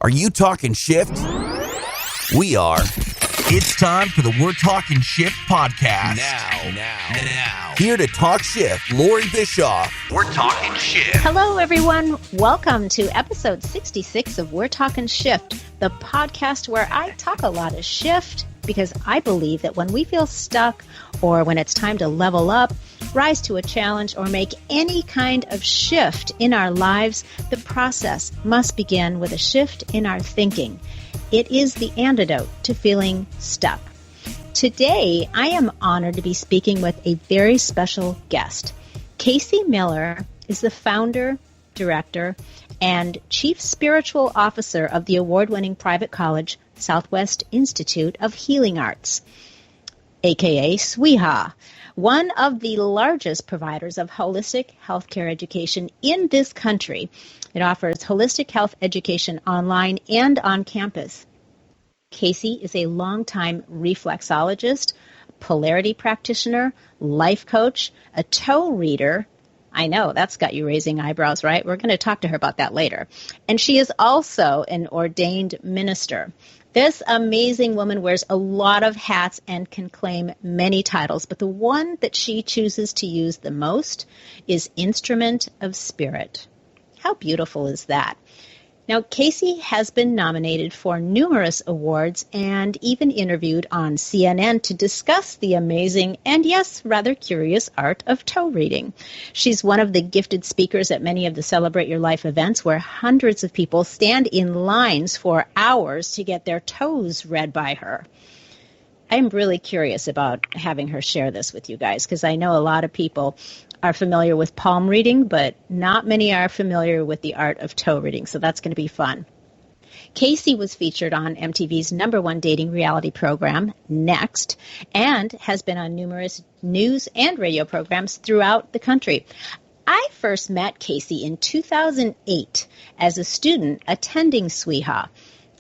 Are you talking shift? We are. It's time for the We're Talking Shift podcast. Now. Here to talk shift, Loree Bischoff. We're Talking Shift. Hello, everyone. Welcome to episode 66 of We're Talking Shift, the podcast where I talk a lot of shift because I believe that when we feel stuck or when it's time to level up, rise to a challenge, or make any kind of shift in our lives, the process must begin with a shift in our thinking. It is the antidote to feeling stuck. Today, I am honored to be speaking with a very special guest. Casey Miller is the founder, director, and chief spiritual officer of the award-winning private college, Southwest Institute of Healing Arts, aka SWIHA, one of the largest providers of holistic healthcare education in this country. It offers holistic health education online and on campus. Casey is a longtime reflexologist, polarity practitioner, life coach, a toe reader. I know, that's got you raising eyebrows, right? We're going to talk to her about that later. And she is also an ordained minister. This amazing woman wears a lot of hats and can claim many titles, but the one that she chooses to use the most is Instrument of Spirit. How beautiful is that? Now, Casey has been nominated for numerous awards and even interviewed on CNN to discuss the amazing and, yes, rather curious art of toe reading. She's one of the gifted speakers at many of the Celebrate Your Life events where hundreds of people stand in lines for hours to get their toes read by her. I'm really curious about having her share this with you guys because I know a lot of people are familiar with palm reading, but not many are familiar with the art of toe reading, so that's going to be fun. Casey was featured on MTV's #1 dating reality program, Next, and has been on numerous news and radio programs throughout the country. I first met Casey in 2008 as a student attending SWIHA.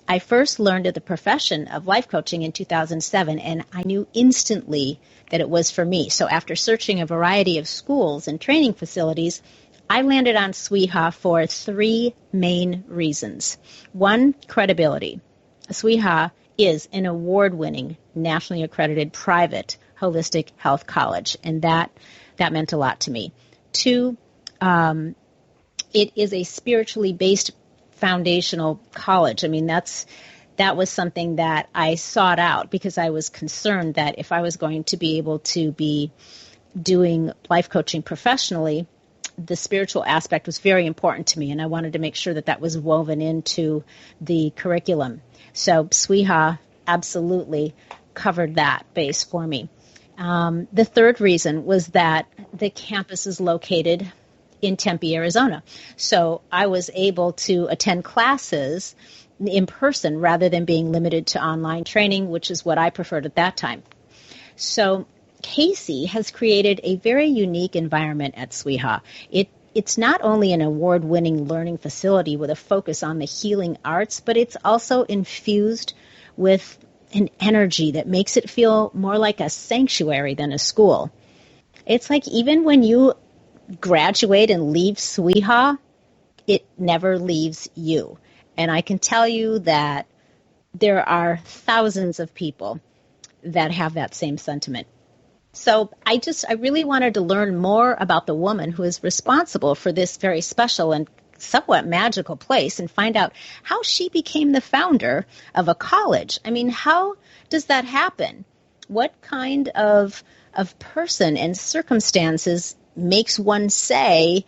I first learned of the profession of life coaching in 2007, and I knew instantly that it was for me. So after searching a variety of schools and training facilities, I landed on SWIHA for three main reasons. One, credibility. SWIHA is an award-winning, nationally accredited private holistic health college, and that meant a lot to me. Two, it is a spiritually based foundational college. I mean, that was something that I sought out because I was concerned that if I was going to be able to be doing life coaching professionally, the spiritual aspect was very important to me, and I wanted to make sure that that was woven into the curriculum. So SWIHA absolutely covered that base for me. The third reason was that the campus is located in Tempe, Arizona. So I was able to attend classes in person rather than being limited to online training, which is what I preferred at that time. So Casey has created a very unique environment at SWIHA. It's not only an award-winning learning facility with a focus on the healing arts, but it's also infused with an energy that makes it feel more like a sanctuary than a school. It's like even when you graduate and leave SWIHA, it never leaves you. And I can tell you that there are thousands of people that have that same sentiment. So I really wanted to learn more about the woman who is responsible for this very special and somewhat magical place and find out how she became the founder of a college. I mean, how does that happen? What kind of person and circumstances makes one say,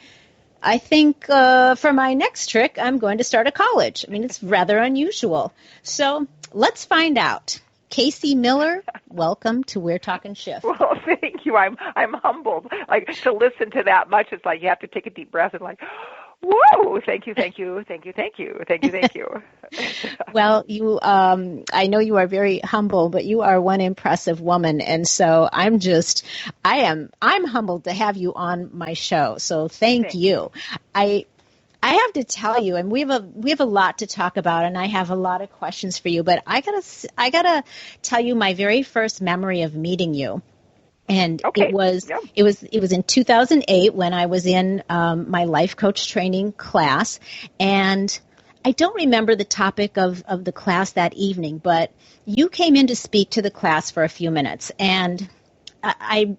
I think for my next trick, I'm going to start a college. I mean, it's rather unusual. So let's find out. Casey Miller, welcome to We're Talking Shift. Well, thank you. I'm humbled. Like, to listen to that much, it's like you have to take a deep breath and like, whoa, thank you. Well, you, I know you are very humble, but you are one impressive woman. And so I'm humbled to have you on my show. So thank you. I have to tell you, and we have a lot to talk about, and I have a lot of questions for you, but I gotta tell you my very first memory of meeting you. And it was in 2008 when I was in my life coach training class, and I don't remember the topic of the class that evening, but you came in to speak to the class for a few minutes, and I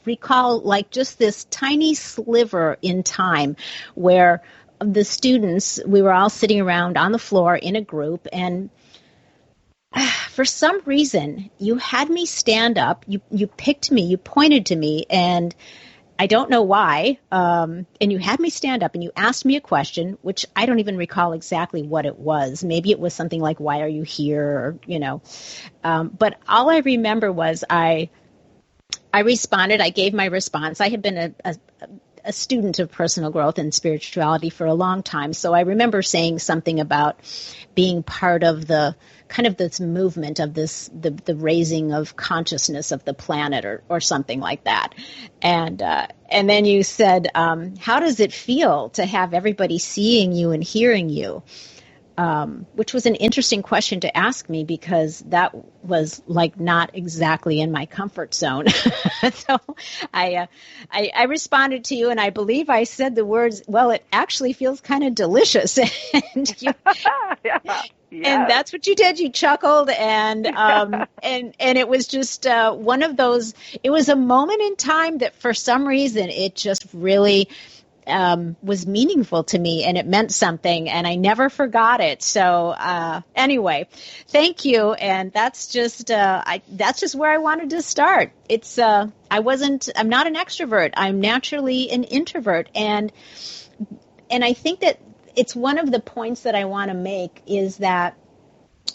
recall like just this tiny sliver in time where the students, we were all sitting around on the floor in a group, and for some reason you had me stand up, you picked me, you pointed to me, and I don't know why, and you had me stand up and you asked me a question, which I don't even recall exactly what it was. Maybe it was something like, why are you here? Or, but all I remember was I responded. I gave my response. I had been a student of personal growth and spirituality for a long time. So I remember saying something about being part of the kind of this movement of the raising of consciousness of the planet or something like that. And then you said, how does it feel to have everybody seeing you and hearing you? Which was an interesting question to ask me because that was like not exactly in my comfort zone. So I responded to you, and I believe I said the words, well, it actually feels kind of delicious. And and that's what you did. You chuckled, and it was just one of those, it was a moment in time that for some reason it just really was meaningful to me, and it meant something, and I never forgot it. So anyway, thank you. And that's just where I wanted to start. It's I'm not an extrovert. I'm naturally an introvert, and I think that it's one of the points that I want to make is that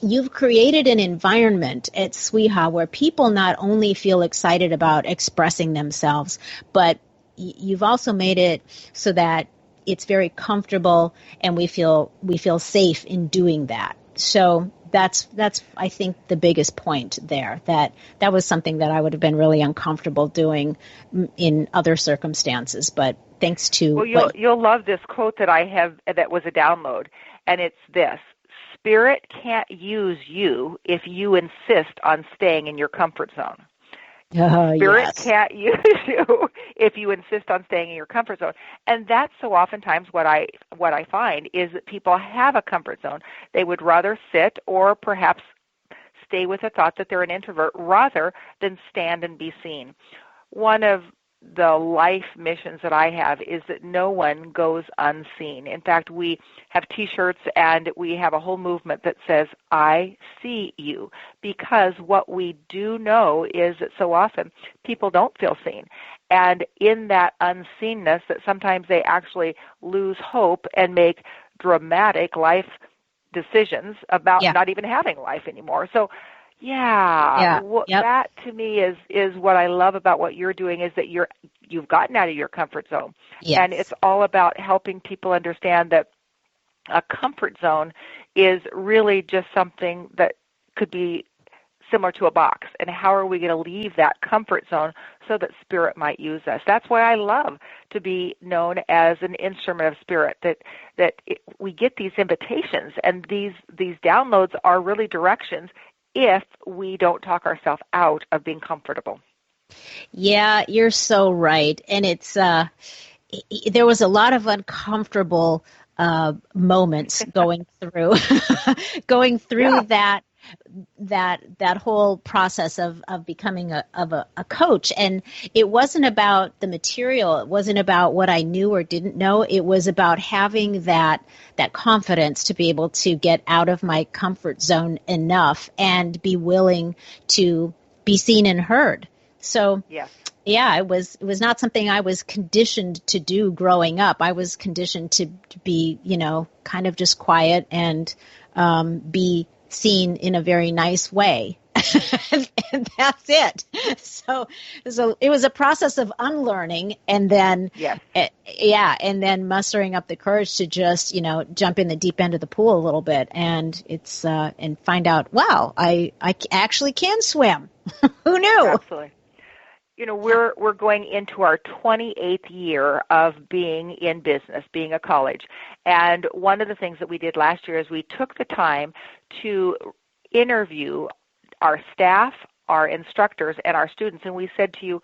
you've created an environment at Sweha where people not only feel excited about expressing themselves, but you've also made it so that it's very comfortable and we feel safe in doing that. So that's I think the biggest point there, that was something that I would have been really uncomfortable doing in other circumstances, but thanks to you'll love this quote that I have that was a download, and it's this: Spirit can't use you if you insist on staying in your comfort zone. Spirit can't use you if you insist on staying in your comfort zone. And that's so oftentimes what I find is that people have a comfort zone. They would rather sit or perhaps stay with the thought that they're an introvert rather than stand and be seen. One of the life missions that I have is that no one goes unseen. In fact, we have T-shirts and we have a whole movement that says, I see you, because what we do know is that so often people don't feel seen. And in that unseenness, that sometimes they actually lose hope and make dramatic life decisions about not even having life anymore. So that to me is what I love about what you're doing, is that you've gotten out of your comfort zone. Yes. And it's all about helping people understand that a comfort zone is really just something that could be similar to a box. And how are we going to leave that comfort zone so that Spirit might use us? That's why I love to be known as an instrument of Spirit, we get these invitations, and these downloads are really directions if we don't talk ourselves out of being comfortable. Yeah, you're so right. And it's there was a lot of uncomfortable moments going through that whole process of becoming a coach. And it wasn't about the material. It wasn't about what I knew or didn't know. It was about having that confidence to be able to get out of my comfort zone enough and be willing to be seen and heard. So it was not something I was conditioned to do growing up. I was conditioned to be, kind of just quiet and be seen in a very nice way. And that's it. So it was a process of unlearning, and then and then mustering up the courage to just jump in the deep end of the pool a little bit, and it's and find out, wow, I actually can swim. Who knew? Absolutely. We're going into our 28th year of being in business, being a college. And one of the things that we did last year is we took the time to interview our staff, our instructors, and our students. And we said to you,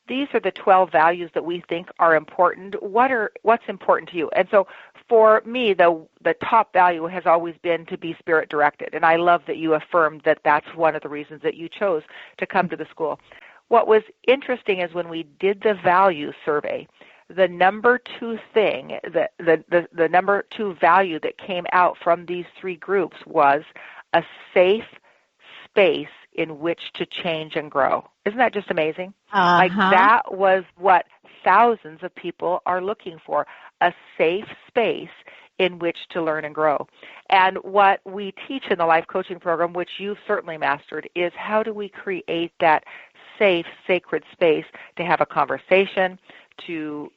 these are the 12 values that we think are important. What's important to you? And so for me, the top value has always been to be spirit-directed, and I love that you affirmed that that's one of the reasons that you chose to come to the school. What was interesting is when we did the value survey, the number two thing, the number two value that came out from these three groups was a safe space in which to change and grow. Isn't that just amazing? Like that was what thousands of people are looking for, a safe space in which to learn and grow. And what we teach in the life coaching program, which you've certainly mastered, is how do we create that safe, sacred space to have a conversation, to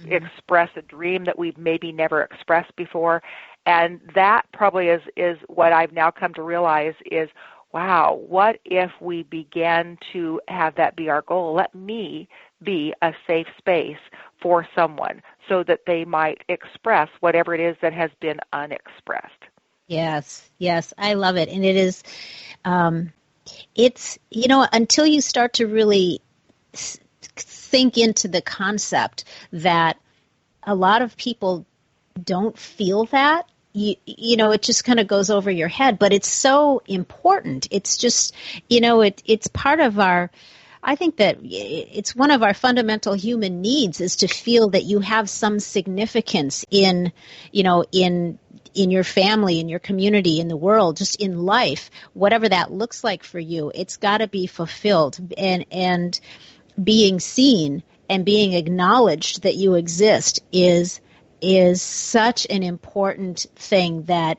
express a dream that we've maybe never expressed before. And that probably is what I've now come to realize is, wow, what if we began to have that be our goal? Let me be a safe space for someone so that they might express whatever it is that has been unexpressed. Yes, I love it. And it is, it's, until you start to really sink into the concept that a lot of people don't feel that, it just kind of goes over your head, but it's so important. It's just, it's part of our, I think that it's one of our fundamental human needs is to feel that you have some significance in your family, in your community, in the world, just in life, whatever that looks like for you. It's got to be fulfilled, and being seen and being acknowledged that you exist is such an important thing that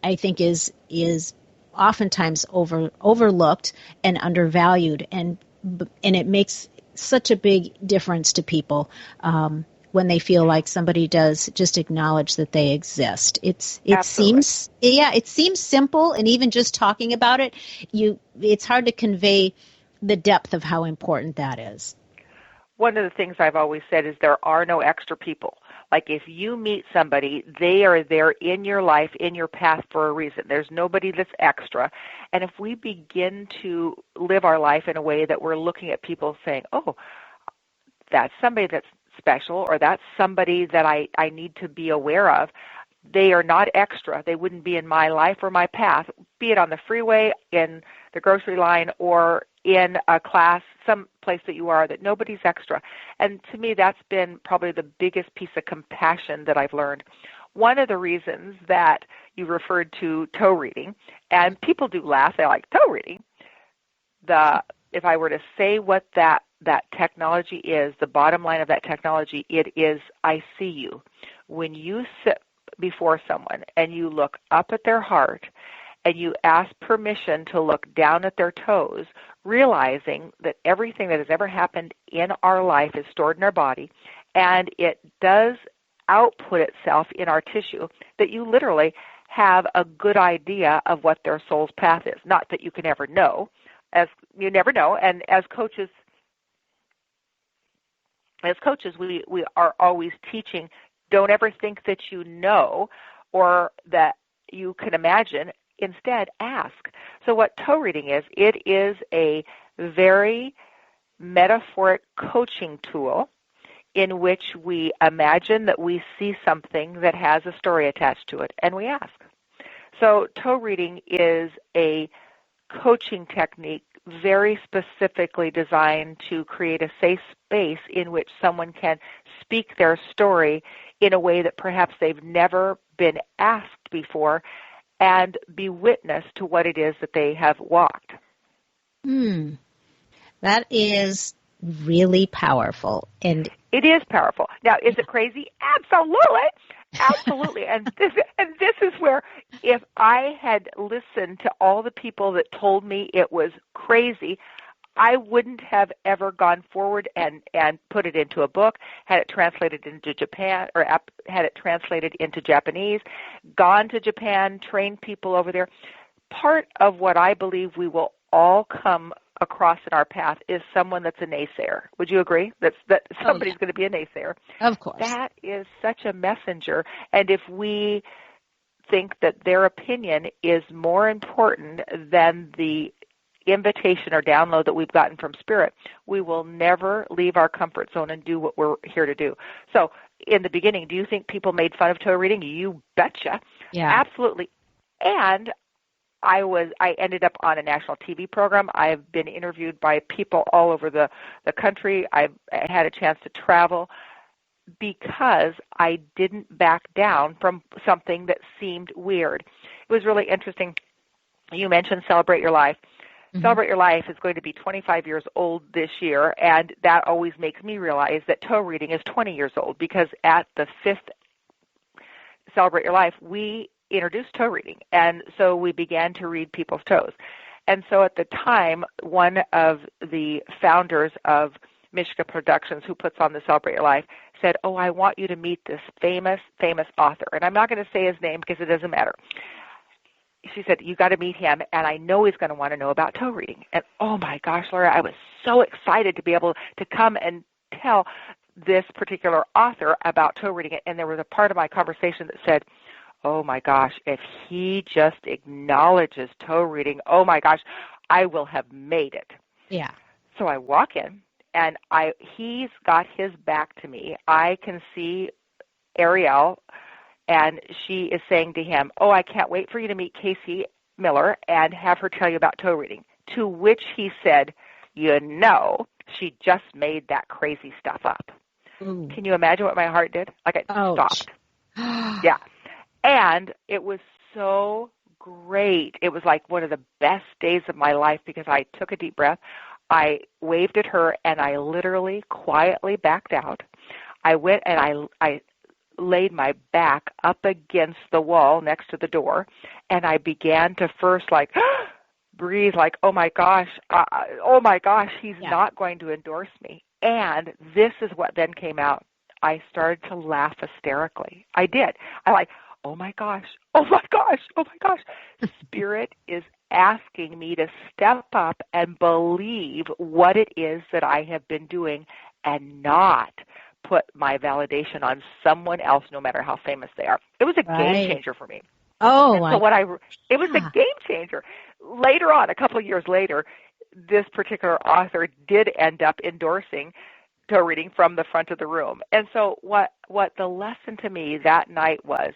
I think is oftentimes overlooked and undervalued, and it makes such a big difference to people when they feel like somebody does just acknowledge that they exist. It seems simple, and even just talking about it, it's hard to convey the depth of how important that is. One of the things I've always said is there are no extra people. Like if you meet somebody, they are there in your life, in your path for a reason. There's nobody that's extra. And if we begin to live our life in a way that we're looking at people saying, oh, that's somebody that's special, or that's somebody that I need to be aware of, they are not extra. They wouldn't be in my life or my path, be it on the freeway, in the grocery line, or in a class, some place that you are, that nobody's extra. And to me, that's been probably the biggest piece of compassion that I've learned. One of the reasons that you referred to toe reading, and people do laugh, they like toe reading. If I were to say what that technology is, the bottom line of that technology, it is I see you. When you sit before someone and you look up at their heart and you ask permission to look down at their toes, realizing that everything that has ever happened in our life is stored in our body, and it does output itself in our tissue, that you literally have a good idea of what their soul's path is. Not that you can ever know, as you never know, and as coaches, we are always teaching, don't ever think that you know or that you can imagine. Instead, ask. So what toe reading is, it is a very metaphoric coaching tool in which we imagine that we see something that has a story attached to it, and we ask. So toe reading is a coaching technique very specifically designed to create a safe space in which someone can speak their story in a way that perhaps they've never been asked before, and be witness to what it is that they have walked. That is really powerful. And it is powerful. Now, is it crazy? Absolutely. Absolutely. And this is where, if I had listened to all the people that told me it was crazy, I wouldn't have ever gone forward and put it into a book, had it translated into Japan, or had it translated into Japanese, gone to Japan, trained people over there. Part of what I believe we will all come across in our path is someone that's a naysayer. Would you agree? That somebody's going to be a naysayer. Of course. That is such a messenger. And if we think that their opinion is more important than the invitation or download that we've gotten from Spirit, we will never leave our comfort zone and do what we're here to do. So in the beginning, do you think people made fun of toe reading? You betcha. Yeah. Absolutely. And I ended up on a national TV program. I've been interviewed by people all over the country. I had a chance to travel because I didn't back down from something that seemed weird. It was really interesting. You mentioned Celebrate Your Life. Mm-hmm. Celebrate Your Life is going to be 25 years old this year, and that always makes me realize that toe reading is 20 years old, because at the 5th Celebrate Your Life, we introduced toe reading, and so we began to read people's toes. And so at the time, one of the founders of Mishka Productions, who puts on the Celebrate Your Life, said, "Oh, I want you to meet this famous author." And I'm not going to say his name because it doesn't matter. She said, "You got to meet him, and I know he's going to want to know about toe reading." And oh my gosh, Laura, I was so excited to be able to come and tell this particular author about toe reading. And there was a part of my conversation that said, oh my gosh, if he just acknowledges toe reading, oh my gosh, I will have made it. Yeah. So I walk in, and he's got his back to me. I can see Ariel, and she is saying to him, "Oh, I can't wait for you to meet Casey Miller and have her tell you about toe reading." To which he said, she just made that crazy stuff up. Ooh. Can you imagine what my heart did? Like, it stopped. Yeah. And it was so great. It was like one of the best days of my life, because I took a deep breath. I waved at her, and I literally quietly backed out. I went and I laid my back up against the wall next to the door, and I began to first breathe like, oh my gosh, he's not going to endorse me. And this is what then came out. I started to laugh hysterically. I did. Oh my gosh. Spirit is asking me to step up and believe what it is that I have been doing, and not put my validation on someone else, no matter how famous they are. It was a game changer for me. Oh, it was a game changer. Later on, a couple of years later, this particular author did end up endorsing toe reading from the front of the room. And so what the lesson to me that night was,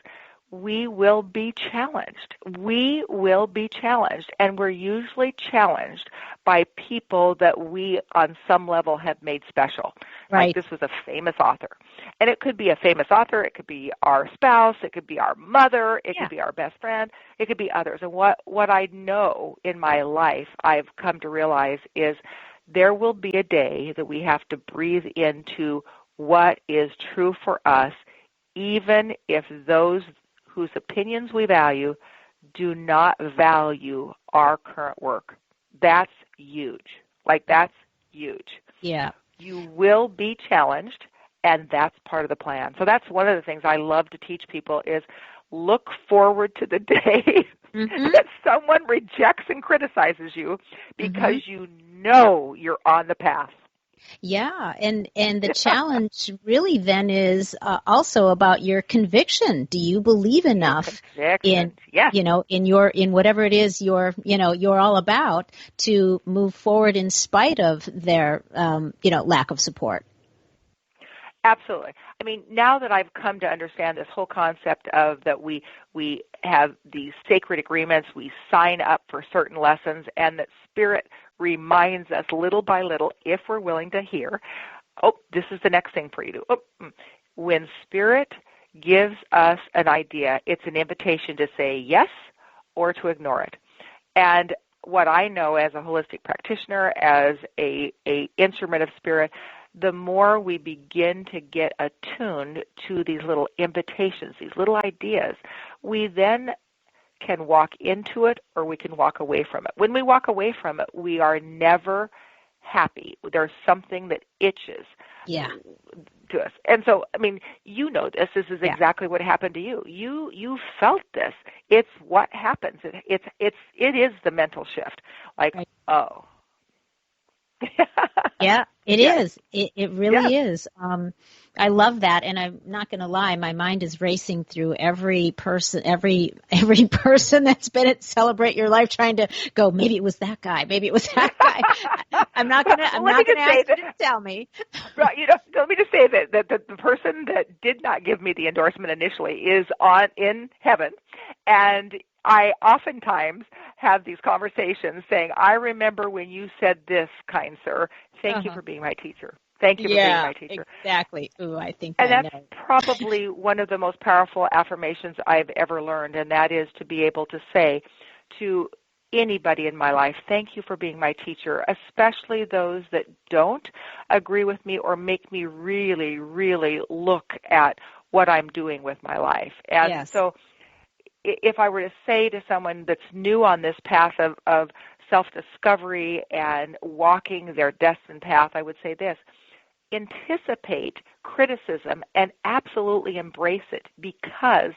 we will be challenged. We will be challenged, and we're usually challenged by people that we, on some level, have made special. Right. Like, this was a famous author. And it could be a famous author. It could be our spouse. It could be our mother. It could be our best friend. It could be others. And what I know in my life, I've come to realize, is there will be a day that we have to breathe into what is true for us, even if those whose opinions we value do not value our current work. That's huge. That's huge. Yeah. You will be challenged, and that's part of the plan. So that's one of the things I love to teach people, is look forward to the day that someone rejects and criticizes you, because you know you're on the path. Yeah, and the challenge really then is also about your conviction. Do you believe enough in in whatever it is you're all about, to move forward in spite of their lack of support? Absolutely. I mean, now that I've come to understand this whole concept of that we have these sacred agreements, we sign up for certain lessons, and that Spirit reminds us little by little, if we're willing to hear, this is the next thing for you to do. When Spirit gives us an idea, it's an invitation to say yes or to ignore it. And what I know as a holistic practitioner, as a instrument of Spirit, the more we begin to get attuned to these little invitations, these little ideas, we then can walk into it, or we can walk away from it. When we walk away from it, we are never happy. There's something that itches to us. And so, I mean, you know this. This is exactly what happened to you. You felt this. It's what happens. It is the mental shift. Oh. Yeah, it is. It really is. I love that, and I'm not going to lie. My mind is racing through every person that's been at Celebrate Your Life, trying to go. Maybe it was that guy. Maybe it was that guy. I'm not going to ask you to tell me. Right, let me just say that the person that did not give me the endorsement initially is in heaven, and I oftentimes have these conversations saying, "I remember when you said this, kind sir. Thank you for being my teacher. Thank you for being my teacher." Exactly. Ooh, I think that's probably one of the most powerful affirmations I've ever learned, and that is to be able to say to anybody in my life, "Thank you for being my teacher," especially those that don't agree with me or make me really, really look at what I'm doing with my life. And so if I were to say to someone that's new on this path of self-discovery and walking their destined path, I would say this: anticipate criticism and absolutely embrace it, because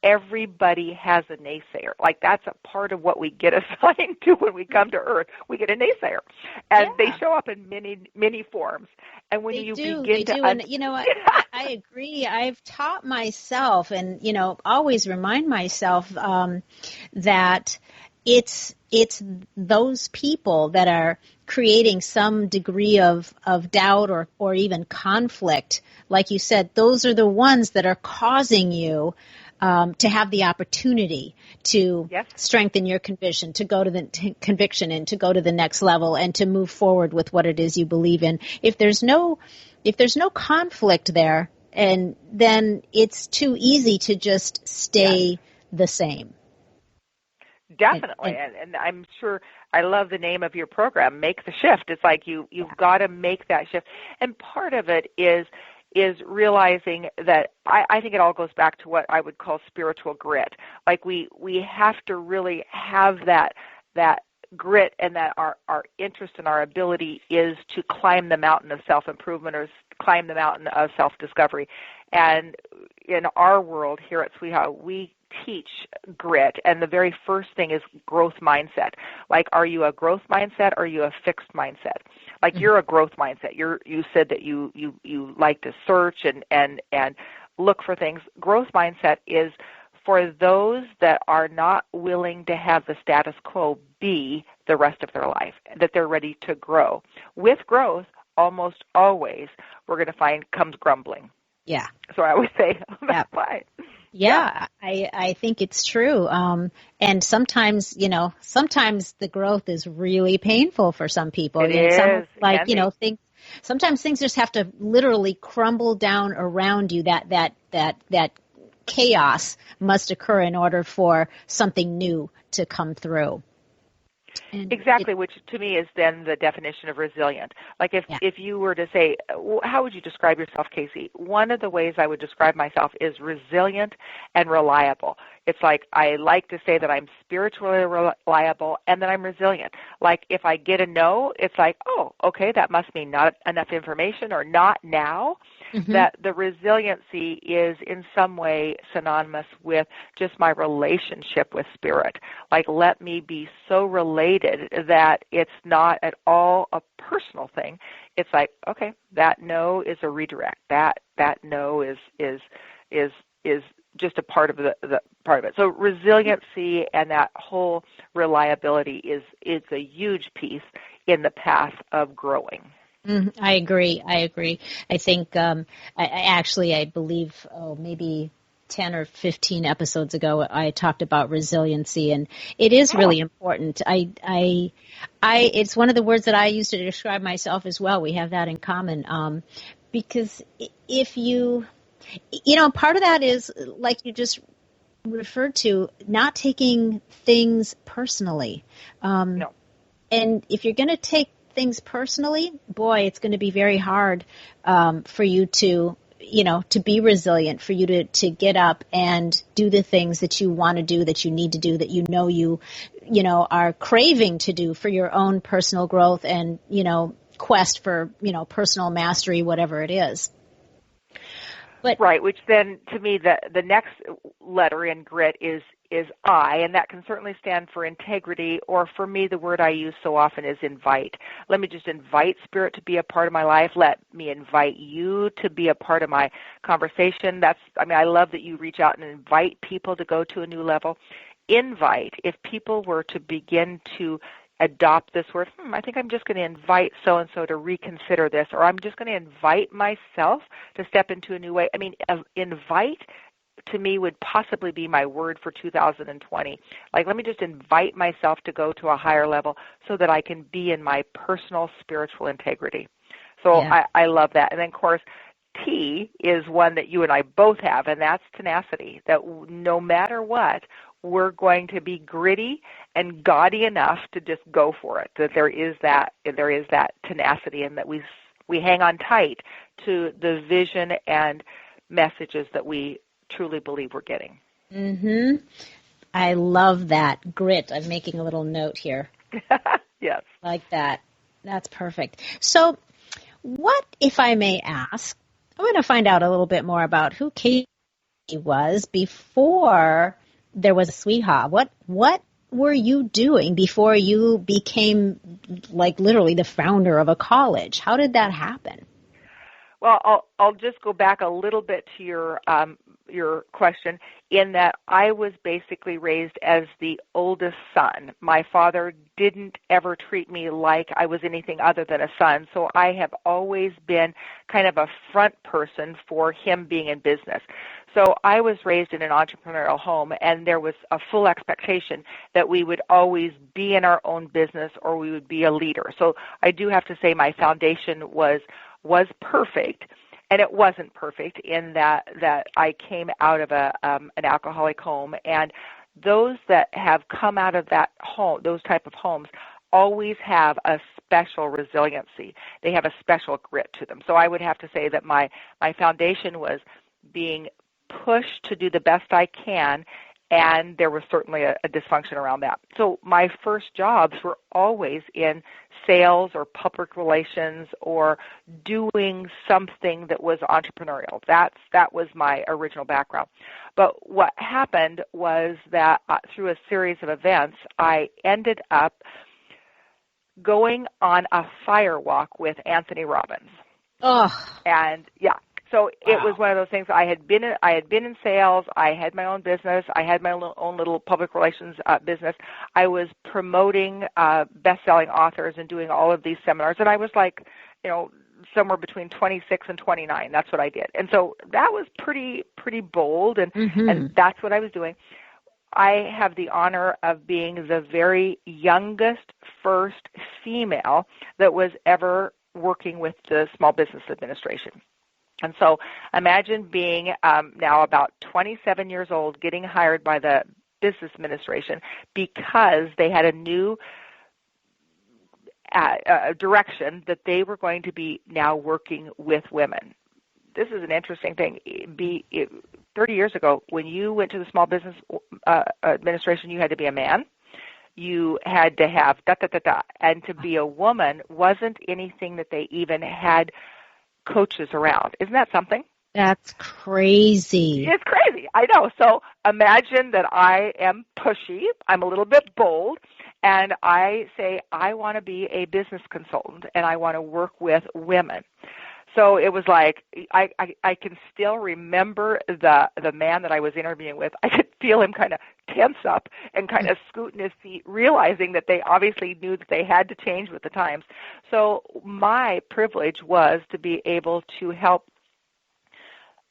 everybody has a naysayer. Like, that's a part of what we get assigned to when we come to Earth. We get a naysayer, and they show up in many, many forms. And when and I agree. I've taught myself, and always remind myself that it's those people that are creating some degree of doubt or even conflict. Like you said, those are the ones that are causing you to have the opportunity to strengthen your conviction, to go to the conviction and to go to the next level and to move forward with what it is you believe in. If there's no conflict there, and then it's too easy to just stay the same. Definitely, and I'm sure, I love the name of your program, Make the Shift. It's like you've got to make that shift. And part of it is realizing that I think it all goes back to what I would call spiritual grit. Like we have to really have that grit, and that our interest and our ability is to climb the mountain of self-improvement or climb the mountain of self-discovery. And in our world here at Sweetheart, we teach grit, and the very first thing is growth mindset. Like, are you a growth mindset or are you a fixed mindset? Like, you're a growth mindset. You said that you like to search and look for things. Growth mindset is for those that are not willing to have the status quo be the rest of their life, that they're ready to grow. With growth, almost always we're going to find comes grumbling. Yeah. So I always say, that's why. Yeah, I think it's true. And sometimes the growth is really painful for some people. It is. Sometimes things just have to literally crumble down around you. That chaos must occur in order for something new to come through. And exactly, which to me is then the definition of resilient. Like if you were to say, how would you describe yourself, Casey? One of the ways I would describe myself is resilient and reliable. It's like I like to say that I'm spiritually reliable and that I'm resilient. Like if I get a no, it's like, oh, okay, that must mean not enough information or not now. Mm-hmm. That the resiliency is in some way synonymous with just my relationship with spirit. Like, let me be so related that it's not at all a personal thing. It's like, okay, that no is a redirect. That no is just a part of the part of it. So resiliency and that whole reliability is a huge piece in the path of growing. I agree. I think I believe maybe 10 or 15 episodes ago I talked about resiliency, and it is really important. It's one of the words that I use to describe myself as well. We have that in common, because if you part of that is, like you just referred to, not taking things personally. No. And if you're going to take things personally, boy, it's going to be very hard for you to be resilient, for you to get up and do the things that you want to do, that you need to do, that you are craving to do for your own personal growth and, quest for, personal mastery, whatever it is. But, right, which then, to me, the next letter in grit is I, and that can certainly stand for integrity, or for me, the word I use so often is invite. Let me just invite Spirit to be a part of my life. Let me invite you to be a part of my conversation. I love that you reach out and invite people to go to a new level. Invite, if people were to begin to adopt this word, I think I'm just going to invite so-and-so to reconsider this, or I'm just going to invite myself to step into a new way. Invite to me would possibly be my word for 2020. Let me just invite myself to go to a higher level so that I can be in my personal spiritual integrity. So yeah. I love that. And then, of course, T is one that you and I both have, and that's tenacity, that no matter what, we're going to be gritty and gaudy enough to just go for it, that there is that tenacity, and that we hang on tight to the vision and messages that we truly believe we're getting. Mm-hmm. I love that. Grit. I'm making a little note here. Yes. Like that. That's perfect. So what, if I may ask, I want to find out a little bit more about who Katie was before there was a Sweetheart. What were you doing before you became literally the founder of a college? How did that happen? Well, I'll just go back a little bit to your question, in that I was basically raised as the oldest son. My father didn't ever treat me like I was anything other than a son, so I have always been kind of a front person for him being in business. So I was raised in an entrepreneurial home, and there was a full expectation that we would always be in our own business or we would be a leader. So I do have to say my foundation was perfect, and it wasn't perfect in that I came out of an alcoholic home, and those that have come out of that home, those type of homes, always have a special resiliency. They have a special grit to them. So I would have to say that my foundation was being pushed to do the best I can, and there was certainly a dysfunction around that. So my first jobs were always in sales or public relations or doing something that was entrepreneurial. That was my original background. But what happened was that through a series of events, I ended up going on a fire walk with Anthony Robbins. Oh. And yeah. So it was one of those things. I had been in sales. I had my own business. I had my own little public relations business. I was promoting best-selling authors and doing all of these seminars. And I was somewhere between 26 and 29. That's what I did. And so that was pretty bold, and that's what I was doing. I have the honor of being the very youngest first female that was ever working with the Small Business Administration. And so imagine being now about 27 years old, getting hired by the Business Administration because they had a new direction that they were going to be now working with women. This is an interesting thing. 30 years ago, when you went to the Small Business Administration, you had to be a man. You had to have da-da-da-da. And to be a woman wasn't anything that they even had coaches around. Isn't that something? That's crazy. It's crazy. I know. So imagine that I am pushy. I'm a little bit bold. And I say, I want to be a business consultant and I want to work with women. So it was like, I can still remember the man that I was interviewing with. I could feel him kind of tense up and kind of scoot in his seat, realizing that they obviously knew that they had to change with the times. So my privilege was to be able to help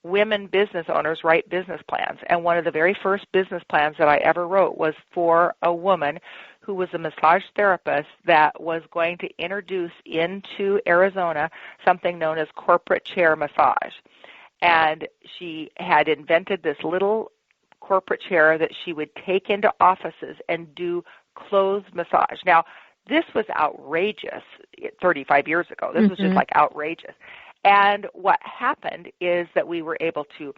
women business owners write business plans. And one of the very first business plans that I ever wrote was for a woman who was a massage therapist that was going to introduce into Arizona something known as corporate chair massage. And she had invented this little corporate chair that she would take into offices and do closed massage. Now, this was outrageous 35 years ago. This was just like outrageous. And what happened is that we were able to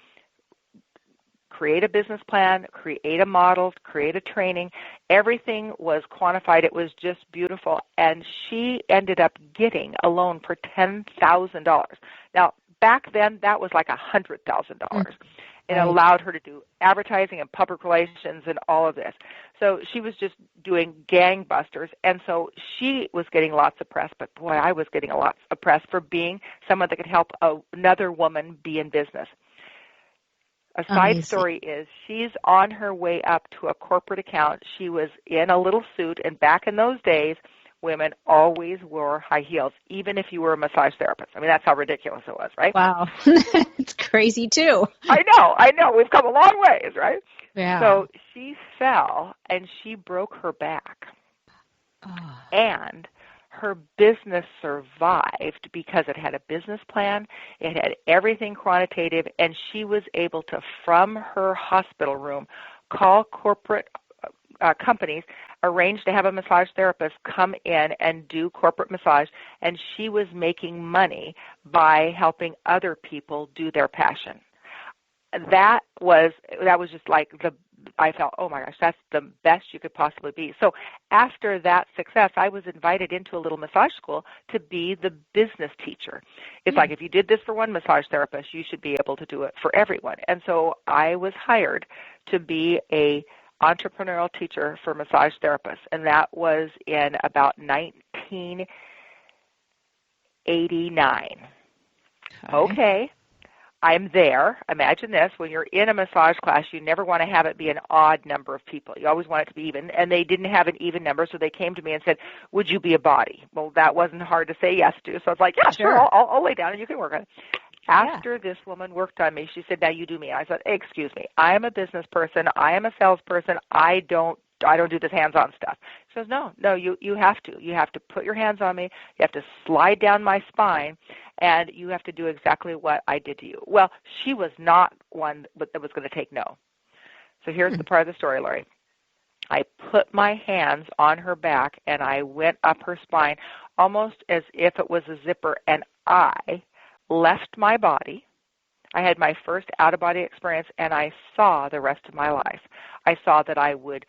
create a business plan, create a model, create a training. Everything was quantified. It was just beautiful. And she ended up getting a loan for $10,000. Now, back then, that was like $100,000. It allowed her to do advertising and public relations and all of this. So she was just doing gangbusters, and so she was getting lots of press, but boy, I was getting a lot of press for being someone that could help another woman be in business. A side story is she's on her way up to a corporate account. She was in a little suit, and back in those days, women always wore high heels, even if you were a massage therapist. I mean, that's how ridiculous it was, right? Wow. It's crazy, too. I know. We've come a long ways, right? Yeah. So she fell, and she broke her back. Oh. And her business survived because it had a business plan, it had everything quantitative, and she was able to, from her hospital room, call corporate companies, arrange to have a massage therapist come in and do corporate massage, and she was making money by helping other people do their passion. That was just like I felt, oh my gosh, that's the best you could possibly be. So after that success, I was invited into a little massage school to be the business teacher. It's like if you did this for one massage therapist, you should be able to do it for everyone. And so I was hired to be a entrepreneurial teacher for massage therapists, and that was in about 1989. Okay. I'm there. Imagine this. When you're in a massage class, you never want to have it be an odd number of people. You always want it to be even, and they didn't have an even number, so they came to me and said, would you be a body? Well, that wasn't hard to say yes to, so I was like, yeah, sure, I'll lay down and you can work on it. After this woman worked on me, she said, now you do me. I said, excuse me, I am a business person. I am a salesperson. I don't do this hands-on stuff. She says, no, you have to. You have to put your hands on me. You have to slide down my spine, and you have to do exactly what I did to you. Well, she was not one that was going to take no. So here's the part of the story, Loree. I put my hands on her back, and I went up her spine almost as if it was a zipper, and I left my body. I had my first out-of-body experience, and I saw the rest of my life. I saw that I would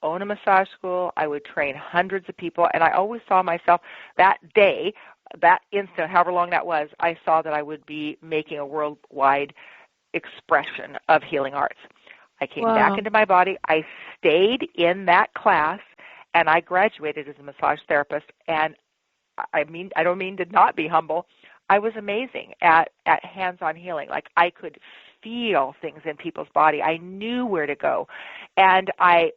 own a massage school, I would train hundreds of people, and I always saw myself that day, that instant, however long that was, I saw that I would be making a worldwide expression of healing arts. I came back into my body, I stayed in that class, and I graduated as a massage therapist, and I don't mean to not be humble. I was amazing at hands-on healing. Like I could feel things in people's body. I knew where to go. And I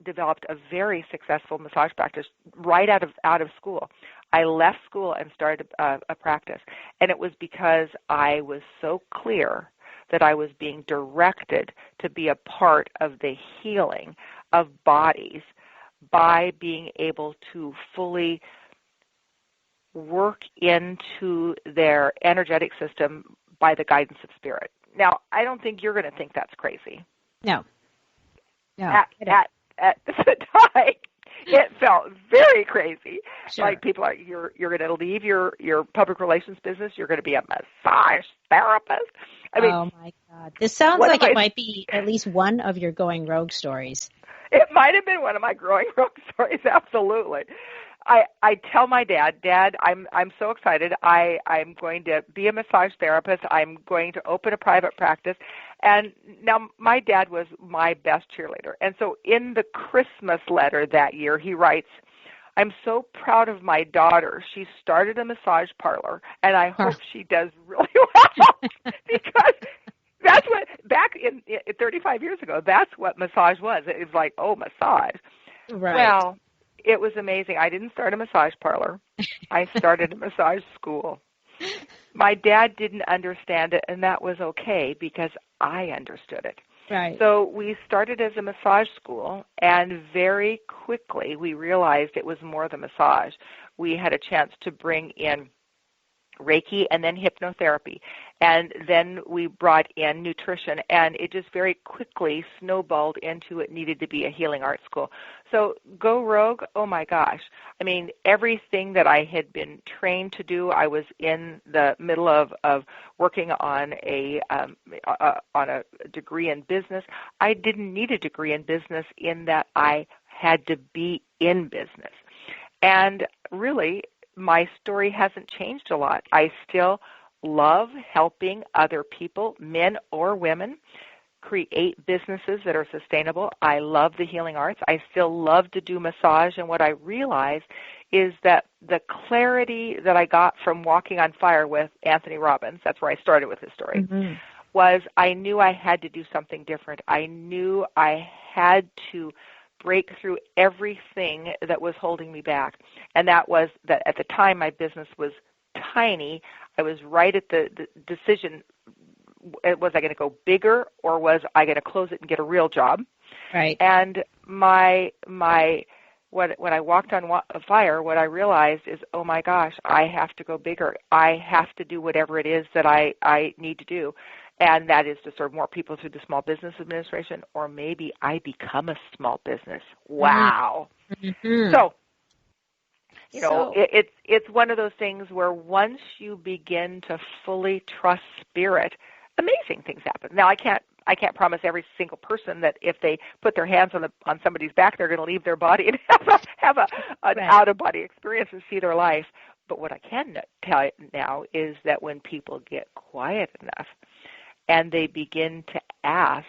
developed a very successful massage practice right out of school. I left school and started a practice. And it was because I was so clear that I was being directed to be a part of the healing of bodies by being able to fully work into their energetic system by the guidance of spirit. Now, I don't think you're going to think that's crazy. No. At the time, it felt very crazy. Sure. Like people are, you're going to leave your public relations business. You're going to be a massage therapist. I mean, oh my God, this sounds like it might be at least one of your going rogue stories. It might have been one of my growing rogue stories. Absolutely. I tell my dad, I'm so excited. I'm going to be a massage therapist. I'm going to open a private practice. And now my dad was my best cheerleader. And so in the Christmas letter that year, he writes, I'm so proud of my daughter. She started a massage parlor, and I hope she does really well. Because that's what, back in 35 years ago, that's what massage was. It was like, oh, massage. Right. Well, it was amazing. I didn't start a massage parlor. I started a massage school. My dad didn't understand it, and that was okay because I understood it. Right. So we started as a massage school, and very quickly we realized it was more than massage. We had a chance to bring in Reiki and then hypnotherapy. And then we brought in nutrition, and it just very quickly snowballed into it needed to be a healing arts school. So go rogue, oh my gosh. I mean, everything that I had been trained to do, I was in the middle of working on a degree in business. I didn't need a degree in business in that I had to be in business. And really, my story hasn't changed a lot. I still love helping other people, men or women, create businesses that are sustainable. I love the healing arts. I still love to do massage. And what I realized is that the clarity that I got from walking on fire with Anthony Robbins, that's where I started with this story, was I knew I had to do something different. I knew I had to break through everything that was holding me back. And that was that at the time my business was tiny. I was right at the decision, was I going to go bigger or was I going to close it and get a real job? Right. And when I walked on fire, what I realized is, oh my gosh, I have to go bigger. I have to do whatever it is that I need to do. And that is to serve more people through the Small Business Administration, or maybe I become a small business. Wow. Mm-hmm. So, it's one of those things where once you begin to fully trust spirit, amazing things happen. Now, I can't promise every single person that if they put their hands on somebody's back, they're going to leave their body and have an out-of-body experience and see their life. But what I can tell you now is that when people get quiet enough and they begin to ask,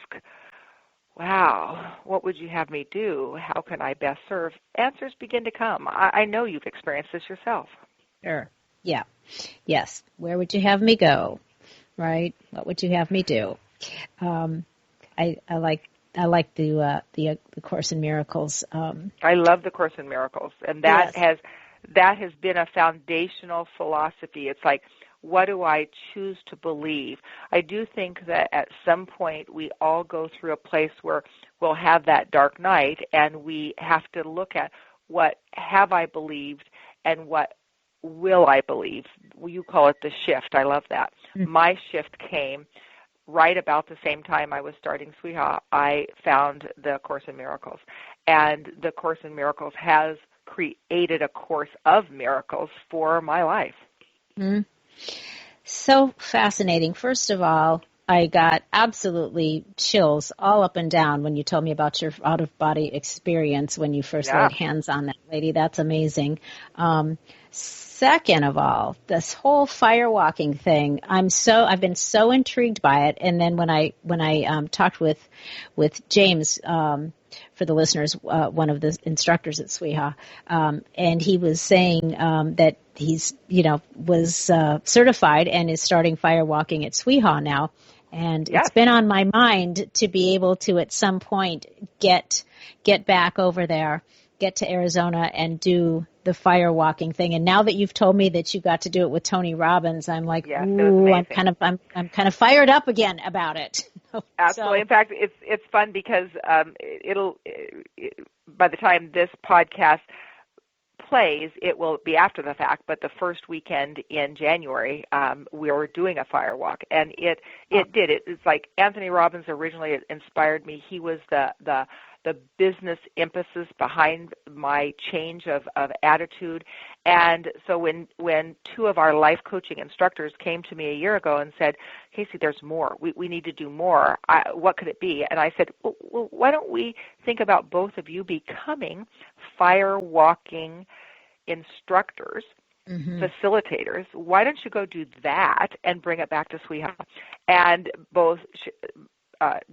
wow, what would you have me do? How can I best serve? Answers begin to come. I know you've experienced this yourself. Sure. Yeah. Yes. Where would you have me go? Right? What would you have me do? I like the Course in Miracles. I love the Course in Miracles, and that has been a foundational philosophy. It's like, what do I choose to believe? I do think that at some point we all go through a place where we'll have that dark night, and we have to look at what have I believed and what will I believe. You call it the shift. I love that. Mm-hmm. My shift came right about the same time I was starting Sweha. I found the Course in Miracles, and the Course in Miracles has created a course of miracles for my life. Mm-hmm. So fascinating. First of all, I got absolutely chills all up and down when you told me about your out-of-body experience when you first laid hands on that lady. That's amazing. Second of all, this whole firewalking thing, I've been so intrigued by it. And then when I talked with James, for the listeners, one of the instructors at Sweha, and he was saying that he's, was certified and is starting firewalking at Sweha now. And it's been on my mind to be able to at some point get back over there, get to Arizona and do the firewalking thing. And now that you've told me that you got to do it with Tony Robbins, I'm like, ooh, I'm kind of fired up again about it. Absolutely. So, in fact, it's fun because by the time this podcast plays, it will be after the fact, but the first weekend in January, we were doing a firewalk, and it's like Anthony Robbins originally inspired me. He was the business emphasis behind my change of attitude. And so when two of our life coaching instructors came to me a year ago and said, Casey, there's more. We need to do more. What could it be? And I said, well, why don't we think about both of you becoming firewalking instructors, facilitators? Why don't you go do that and bring it back to Sweha? And both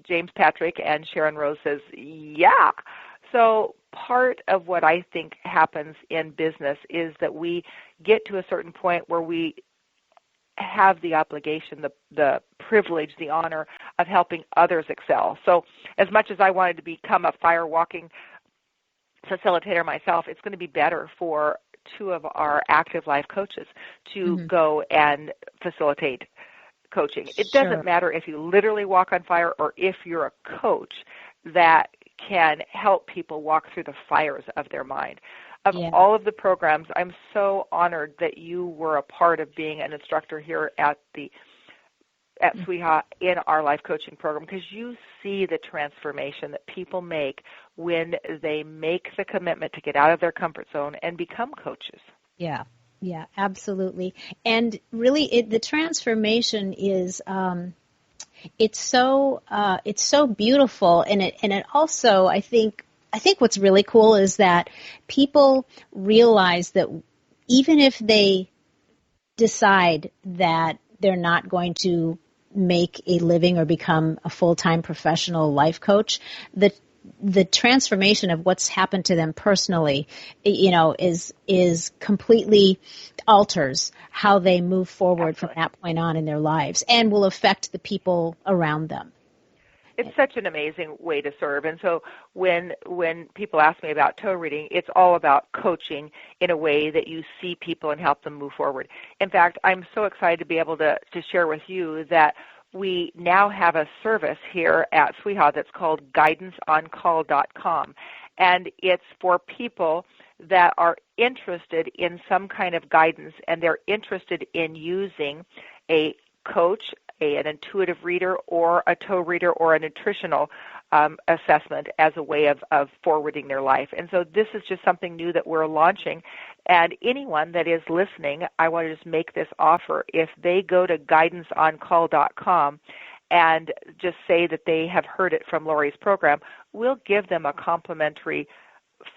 James Patrick and Sharon Rose says, yeah. So part of what I think happens in business is that we get to a certain point where we have the obligation, the privilege, the honor of helping others excel. So as much as I wanted to become a firewalking facilitator myself, it's going to be better for two of our active life coaches to go and facilitate coaching. It doesn't matter if you literally walk on fire or if you're a coach that can help people walk through the fires of their mind. Of all of the programs, I'm so honored that you were a part of being an instructor here at Sweha in our life coaching program, because you see the transformation that people make when they make the commitment to get out of their comfort zone and become coaches. Yeah. Yeah, absolutely. And really, the transformation is it's so beautiful, and it also, I think what's really cool is that people realize that even if they decide that they're not going to make a living or become a full-time professional life coach, the transformation of what's happened to them personally, is completely alters how they move forward from that point on in their lives and will affect the people around them. It's such an amazing way to serve. And so when people ask me about toe reading, it's all about coaching in a way that you see people and help them move forward. In fact, I'm so excited to be able to share with you that we now have a service here at SWIHA that's called guidanceoncall.com. And it's for people that are interested in some kind of guidance, and they're interested in using a coach, an intuitive reader, or a toe reader, or a nutritional assessment as a way of forwarding their life. And so this is just something new that we're launching. And anyone that is listening, I want to just make this offer. If they go to guidanceoncall.com and just say that they have heard it from Loree's program, we'll give them a complimentary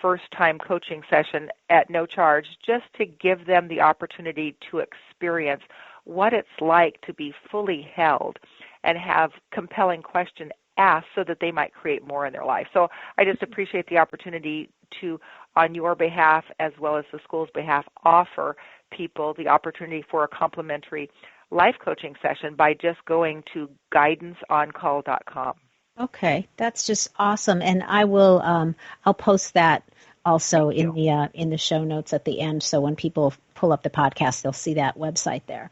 first-time coaching session at no charge, just to give them the opportunity to experience what it's like to be fully held and have compelling questions asked so that they might create more in their life. So I just appreciate the opportunity to, on your behalf as well as the school's behalf, offer people the opportunity for a complimentary life coaching session by just going to guidanceoncall.com. Okay, that's just awesome, and I will. I'll post that also in the show notes at the end. So when people pull up the podcast, they'll see that website there.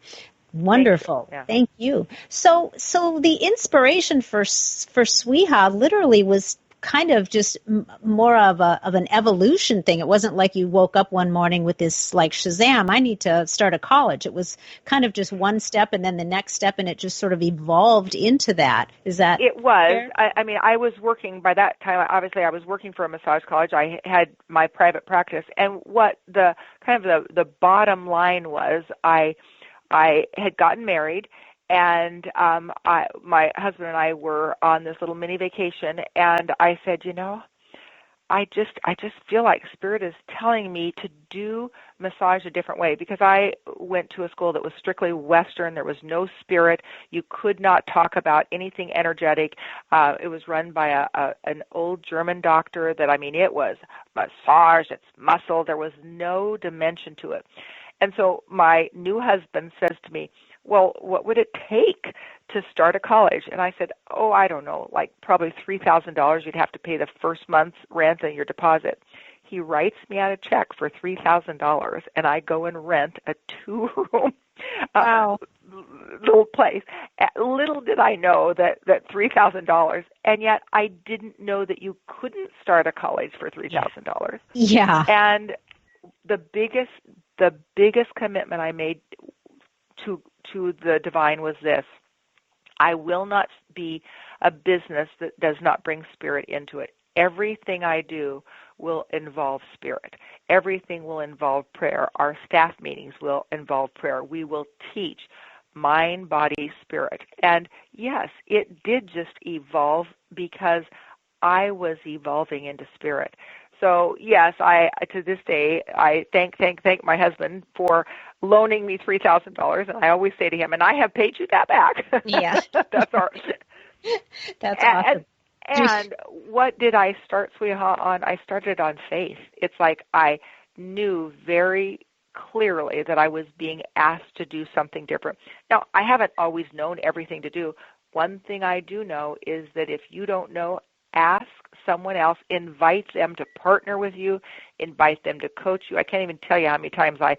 Wonderful, Thank you. So the inspiration for SWIHA literally was kind of just more of an evolution thing. It wasn't like you woke up one morning with this like Shazam, I need to start a college. It was kind of just one step and then the next step, and it just sort of evolved into that. Is that it was? I mean, I was working by that time. Obviously, I was working for a massage college. I had my private practice, and what the kind of the bottom line was, I had gotten married. And my husband and I were on this little mini vacation, and I said, I just feel like Spirit is telling me to do massage a different way, because I went to a school that was strictly Western. There was no spirit. You could not talk about anything energetic. It was run by an old German doctor that, it was massage, it's muscle. There was no dimension to it. And so my new husband says to me, well, what would it take to start a college? And I said, I don't know, like probably $3,000 you'd have to pay the first month's rent and your deposit. He writes me out a check for $3,000, and I go and rent a 2-room little place. Little did I know that $3,000, and yet I didn't know that you couldn't start a college for $3,000. Yeah. And the biggest commitment I made to the divine was this: I will not be a business that does not bring spirit into it. Everything I do will involve spirit. Everything will involve prayer. Our staff meetings will involve prayer. We will teach mind, body, spirit. And yes, it did just evolve because I was evolving into spirit. So yes, I to this day I thank my husband for loaning me $3,000, and I always say to him, and I have paid you that back. Yeah, that's awesome. And what did I start SWIHA on? I started on faith. It's like I knew very clearly that I was being asked to do something different. Now, I haven't always known everything to do. One thing I do know is that if you don't know, ask someone else, invite them to partner with you, invite them to coach you. I can't even tell you how many times I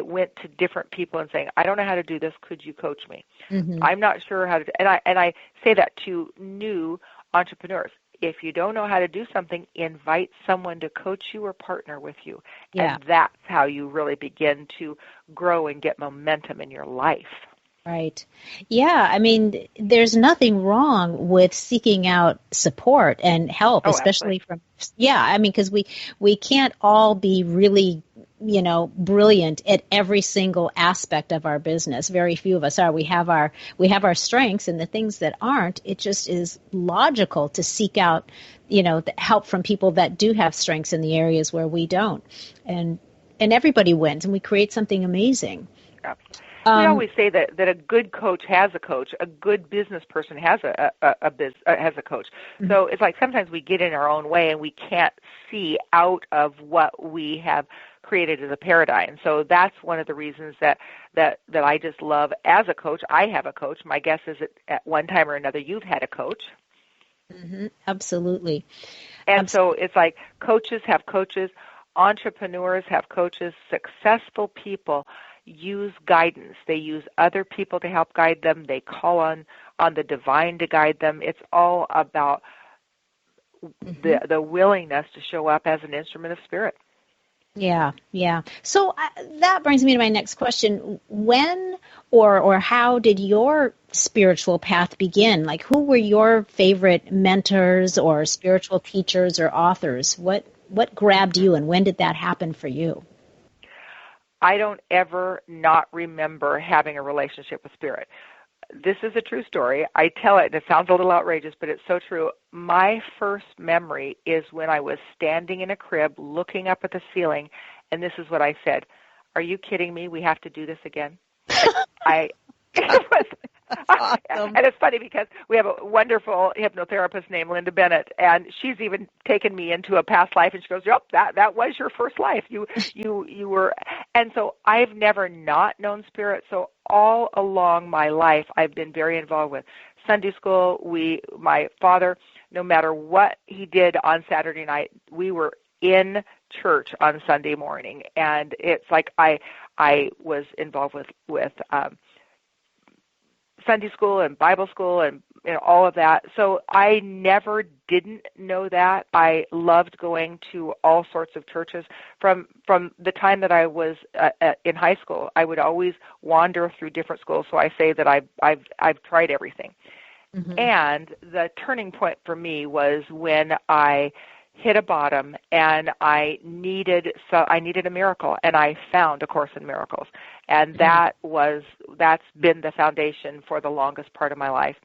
went to different people and saying, I don't know how to do this. Could you coach me? Mm-hmm. I'm not sure how to do it. And I say that to new entrepreneurs. If you don't know how to do something, invite someone to coach you or partner with you. Yeah. And that's how you really begin to grow and get momentum in your life. Right. Yeah. There's nothing wrong with seeking out support and help, especially because we can't all be really, brilliant at every single aspect of our business. Very few of us are. We have our strengths, and the things that aren't, it just is logical to seek out, the help from people that do have strengths in the areas where we don't. And everybody wins, and we create something amazing. Yeah. We always say that a good coach has a coach, a good business person has a coach. Mm-hmm. So it's like sometimes we get in our own way and we can't see out of what we have created as a paradigm. So that's one of the reasons that I just love as a coach. I have a coach. My guess is that at one time or another you've had a coach. Mm-hmm. Absolutely. And so it's like coaches have coaches, entrepreneurs have coaches, successful people use guidance. They use other people to help guide them. They call on the divine to guide them. It's all about the willingness to show up as an instrument of spirit. Yeah. So that brings me to my next question. When or how did your spiritual path begin? Like, who were your favorite mentors or spiritual teachers or authors? What grabbed you, and when did that happen for you? I don't ever not remember having a relationship with spirit. This is a true story. I tell it, and it sounds a little outrageous, but it's so true. My first memory is when I was standing in a crib looking up at the ceiling, and this is what I said: "Are you kidding me? We have to do this again?" That's awesome. And it's funny because we have a wonderful hypnotherapist named Linda Bennett, and she's even taken me into a past life, and she goes, "Yep, that was your first life. You were." And so I've never not known spirit. So all along my life, I've been very involved with Sunday school. My father, no matter what he did on Saturday night, we were in church on Sunday morning, and it's like I was involved with Sunday school and Bible school and all of that. So I never didn't know that. I loved going to all sorts of churches. From the time that I was in high school, I would always wander through different schools. So I say that I've tried everything. Mm-hmm. And the turning point for me was when I hit a bottom, and I needed a miracle, and I found A Course in Miracles, and that's been the foundation for the longest part of my life.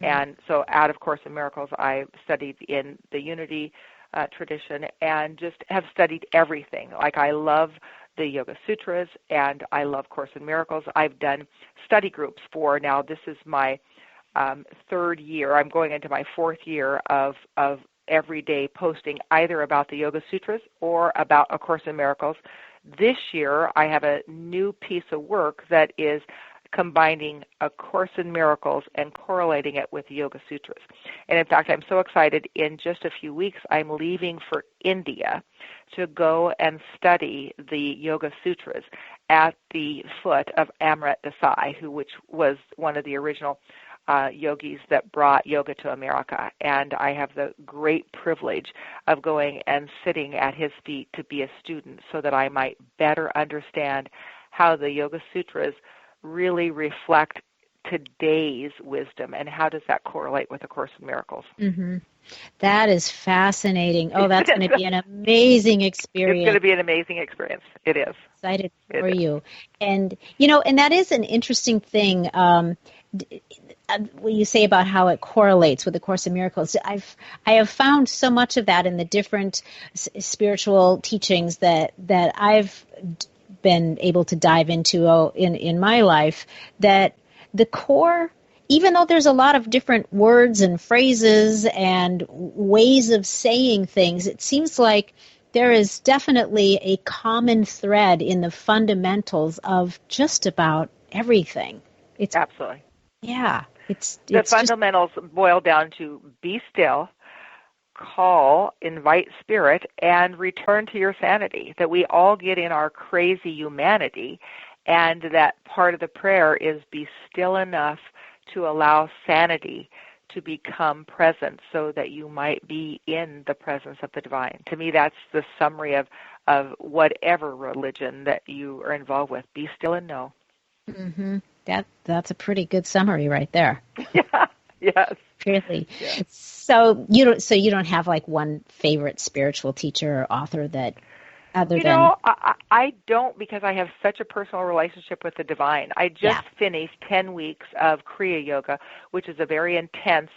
And so out of Course in Miracles, I studied in the Unity tradition, and just have studied everything. Like, I love the Yoga Sutras, and I love Course in Miracles. I've done study groups for, now this is my third year. I'm going into my fourth year of every day posting either about the Yoga Sutras or about A Course in Miracles. This year, I have a new piece of work that is combining A Course in Miracles and correlating it with the Yoga Sutras. And in fact, I'm so excited. In just a few weeks, I'm leaving for India to go and study the Yoga Sutras at the foot of Amrit Desai, which was one of the original yogis that brought yoga to America. And I have the great privilege of going and sitting at his feet to be a student so that I might better understand how the Yoga Sutras really reflect today's wisdom, and how does that correlate with A Course in Miracles. Mm-hmm. That is fascinating. Oh, that's going to be an amazing experience. It's going to be an amazing experience. It is. Excited for you. And, and that is an interesting thing. What you say about how it correlates with the Course in Miracles. I have found so much of that in the different spiritual teachings that I've been able to dive into in my life, that the core, even though there's a lot of different words and phrases and ways of saying things, it seems like there is definitely a common thread in the fundamentals of just about everything. It's absolutely. Yeah. The fundamentals boil down to be still, invite spirit, and return to your sanity. That we all get in our crazy humanity, and that part of the prayer is be still enough to allow sanity to become present so that you might be in the presence of the divine. To me, that's the summary of whatever religion that you are involved with. Be still and know. Mm-hmm. That's a pretty good summary right there. Yeah. Yes. Really. Yes. So you don't have like one favorite spiritual teacher or author that other than I don't, because I have such a personal relationship with the divine. I just finished 10 weeks of Kriya Yoga, which is a very intense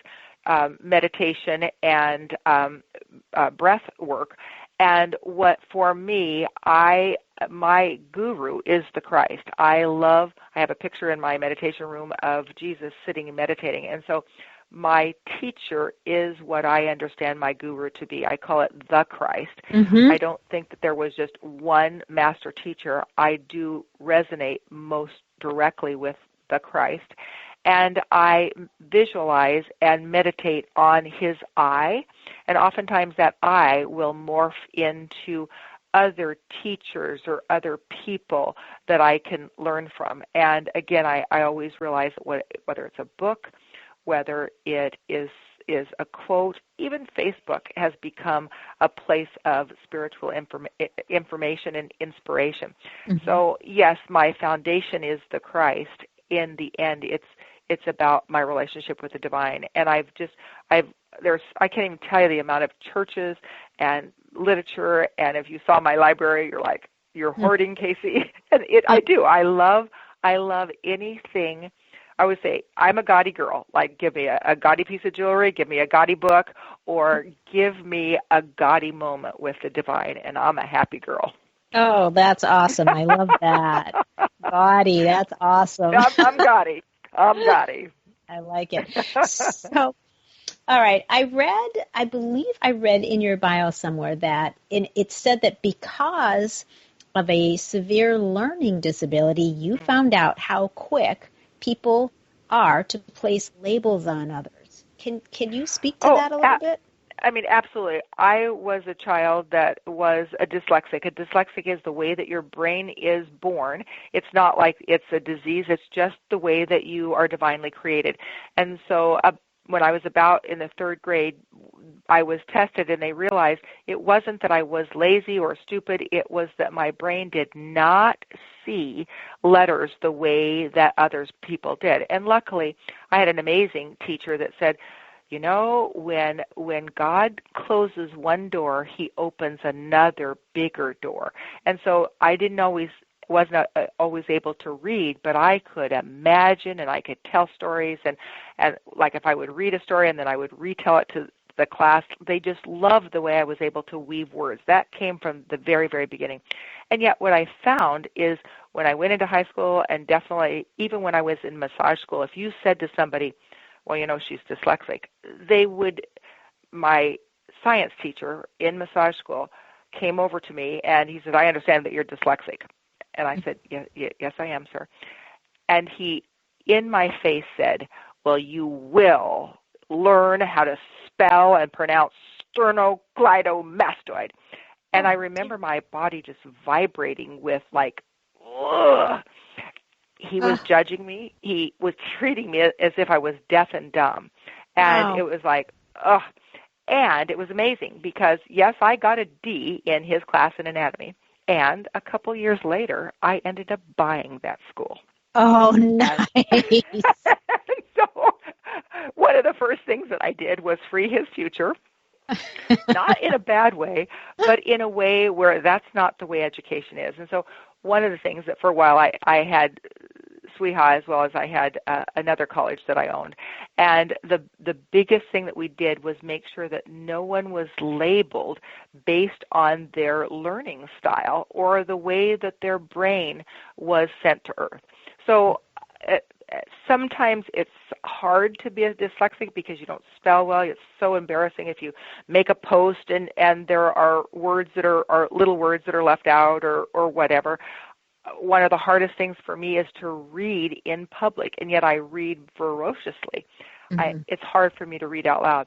meditation and breath work. And what for me, my guru is the Christ. I have a picture in my meditation room of Jesus sitting and meditating. And so my teacher is what I understand my guru to be. I call it the Christ. Mm-hmm. I don't think that there was just one master teacher. I do resonate most directly with the Christ. And I visualize and meditate on his eye. And oftentimes that eye will morph into other teachers or other people that I can learn from. And again, I always realize that whether it's a book, whether it is a quote, even Facebook has become a place of spiritual information and inspiration. Mm-hmm. So yes, my foundation is the Christ. In the end, it's about my relationship with the divine. And I can't even tell you the amount of churches and literature. And if you saw my library, you're hoarding, Casey. And I do. I love anything. I would say I'm a gaudy girl. Like, give me a gaudy piece of jewelry, give me a gaudy book, or give me a gaudy moment with the divine, and I'm a happy girl. Oh, that's awesome. I love that. Gaudy, that's awesome. I'm gaudy. I'm gaudy. I like it. So, all right. I believe I read in your bio somewhere that it said that because of a severe learning disability, you found out how quick people are to place labels on others. Can you speak to that a little bit? I mean, absolutely. I was a child that was a dyslexic. A dyslexic is the way that your brain is born. It's not like it's a disease. It's just the way that you are divinely created. And so when I was about in the third grade, I was tested, and they realized it wasn't that I was lazy or stupid. It was that my brain did not see letters the way that other people did. And luckily, I had an amazing teacher that said, you know, when God closes one door, he opens another bigger door. And so I wasn't always able to read, but I could imagine and I could tell stories. And like if I would read a story and then I would retell it to the class, they just loved the way I was able to weave words. That came from the very, very beginning. And yet what I found is when I went into high school, and definitely even when I was in massage school, if you said to somebody, well, you know, she's dyslexic, my science teacher in massage school came over to me and he said, I understand that you're dyslexic. And I said, yes, I am, sir. And he, in my face, said, well, you will learn how to spell and pronounce sternocleidomastoid. And I remember my body just vibrating with like, ugh. He was judging me. He was treating me as if I was deaf and dumb. And It was like, ugh. And it was amazing because, yes, I got a D in his class in anatomy. And a couple years later, I ended up buying that school. Oh, nice. So one of the first things that I did was free his future. Not in a bad way, but in a way where that's not the way education is. And so one of the things that for a while I had Sweeha as well as I had another college that I owned. And the biggest thing that we did was make sure that no one was labeled based on their learning style or the way that their brain was sent to earth. So sometimes it's hard to be a dyslexic because you don't spell well. It's so embarrassing if you make a post and there are words that are little words that are left out or whatever. One of the hardest things for me is to read in public, and yet I read ferociously. Mm-hmm. It's hard for me to read out loud.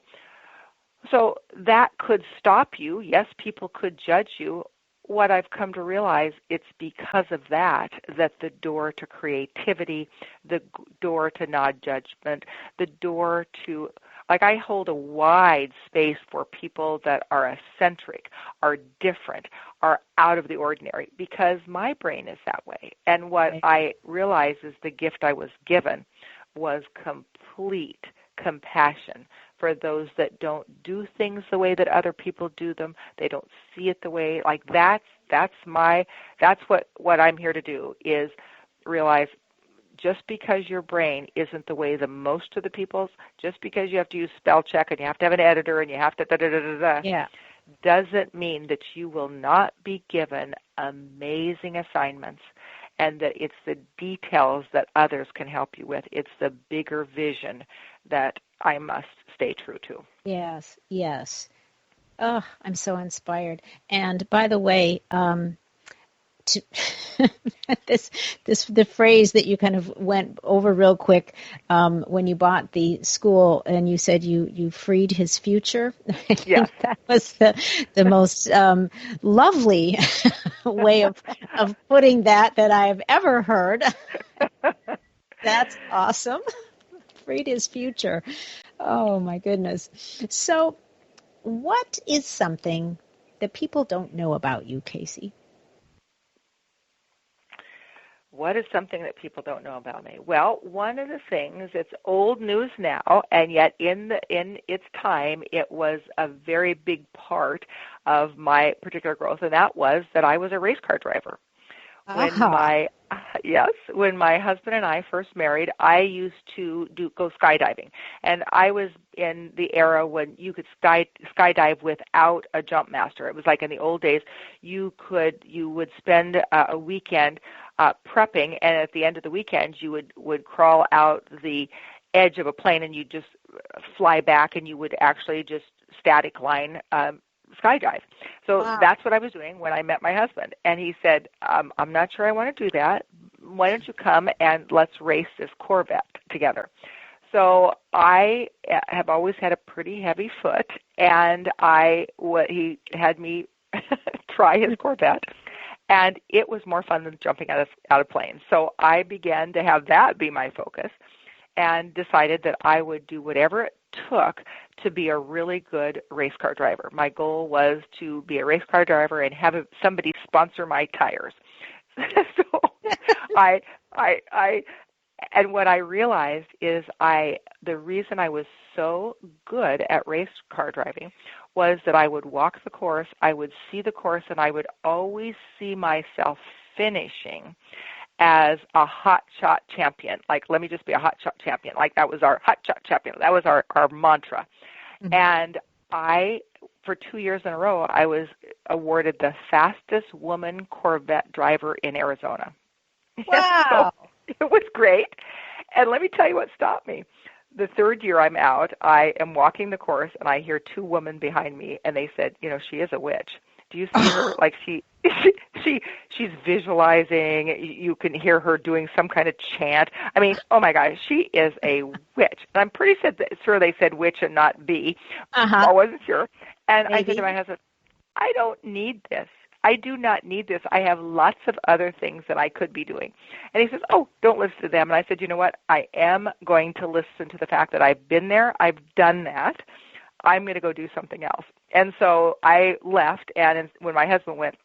So that could stop you. Yes, people could judge you. What I've come to realize, it's because of that the door to creativity, the door to non-judgment, the door to, like I hold a wide space for people that are eccentric, are different, are out of the ordinary, because my brain is that way. And what I realize is the gift I was given was complete compassion for those that don't do things the way that other people do them. They don't see it the way, like that's what I'm here to do, is realize just because your brain isn't the way the most of the people's, just because you have to use spell check and you have to have an editor and you have to da-da-da-da-da, doesn't mean that you will not be given amazing assignments and that it's the details that others can help you with. It's the bigger vision that I must stay true to. Yes, yes. Oh, I'm so inspired. And by the way, the phrase that you kind of went over real quick when you bought the school and you said you freed his future. I think that was the most lovely way of putting that I've ever heard. That's awesome. Freed his future. Oh my goodness. So what is something that people don't know about you, Casey? What is something that people don't know about me? Well, one of the things, it's old news now, and yet in its time, it was a very big part of my particular growth, and that was that I was a race car driver. When my husband and I first married, I used to go skydiving, and I was in the era when you could skydive without a jump master. It was like in the old days, you would spend a weekend prepping, and at the end of the weekend, you would crawl out the edge of a plane, and you just fly back, and you would actually just static line skydive. So that's what I was doing when I met my husband. And he said, I'm not sure I want to do that. Why don't you come and let's race this Corvette together? So I have always had a pretty heavy foot, and he had me try his Corvette. And it was more fun than jumping out of planes. So I began to have that be my focus and decided that I would do whatever it took to be a really good race car driver. My goal was to be a race car driver and have somebody sponsor my tires. So and what I realized is the reason I was so good at race car driving was that I would walk the course, I would see the course, and I would always see myself finishing as a hot shot champion. Like, let me just be a hot shot champion. Like, that was our hot shot champion. That was our mantra. Mm-hmm. And for 2 years in a row, I was awarded the fastest woman Corvette driver in Arizona. Wow. So it was great. And let me tell you what stopped me. The third year I'm out, I am walking the course, and I hear two women behind me, and they said, she is a witch. Do you see her? Like, she's visualizing. You can hear her doing some kind of chant. I mean, oh my gosh, she is a witch. And I'm pretty sure they said witch and not bee. I wasn't sure. And maybe. I said to my husband, I don't need this. I do not need this. I have lots of other things that I could be doing. And he says, oh, don't listen to them. And I said, you know what? I am going to listen to the fact that I've been there. I've done that. I'm going to go do something else. And so I left, and when my husband went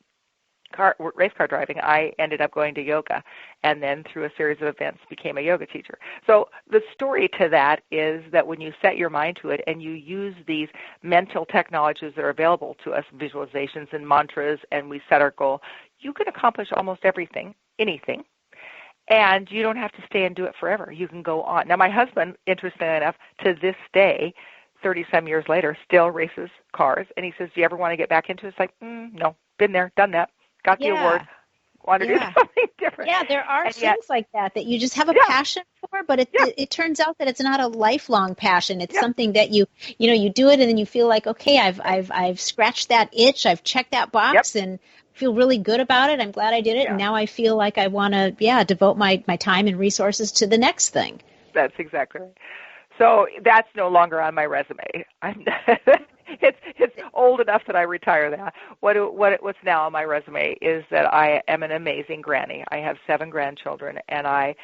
race car driving, I ended up going to yoga, and then through a series of events became a yoga teacher. So the story to that is that when you set your mind to it and you use these mental technologies that are available to us, visualizations and mantras, and we set our goal, you can accomplish almost everything, anything. And you don't have to stay and do it forever. You can go on. Now, my husband, interestingly enough, to this day, 30-some years later, still races cars. And he says, do you ever want to get back into it? It's like, no, been there, done that, got the award, want to do something different. Yeah, there are things like that you just have a passion for, but it turns out that it's not a lifelong passion. It's something that you do it, and then you feel like, okay, I've scratched that itch, I've checked that box, and feel really good about it. I'm glad I did it, and now I feel like I want to, devote my time and resources to the next thing. That's exactly right. So that's no longer on my resume. It's old enough that I retire that. What's now on my resume is that I am an amazing granny. I have 7 grandchildren, and I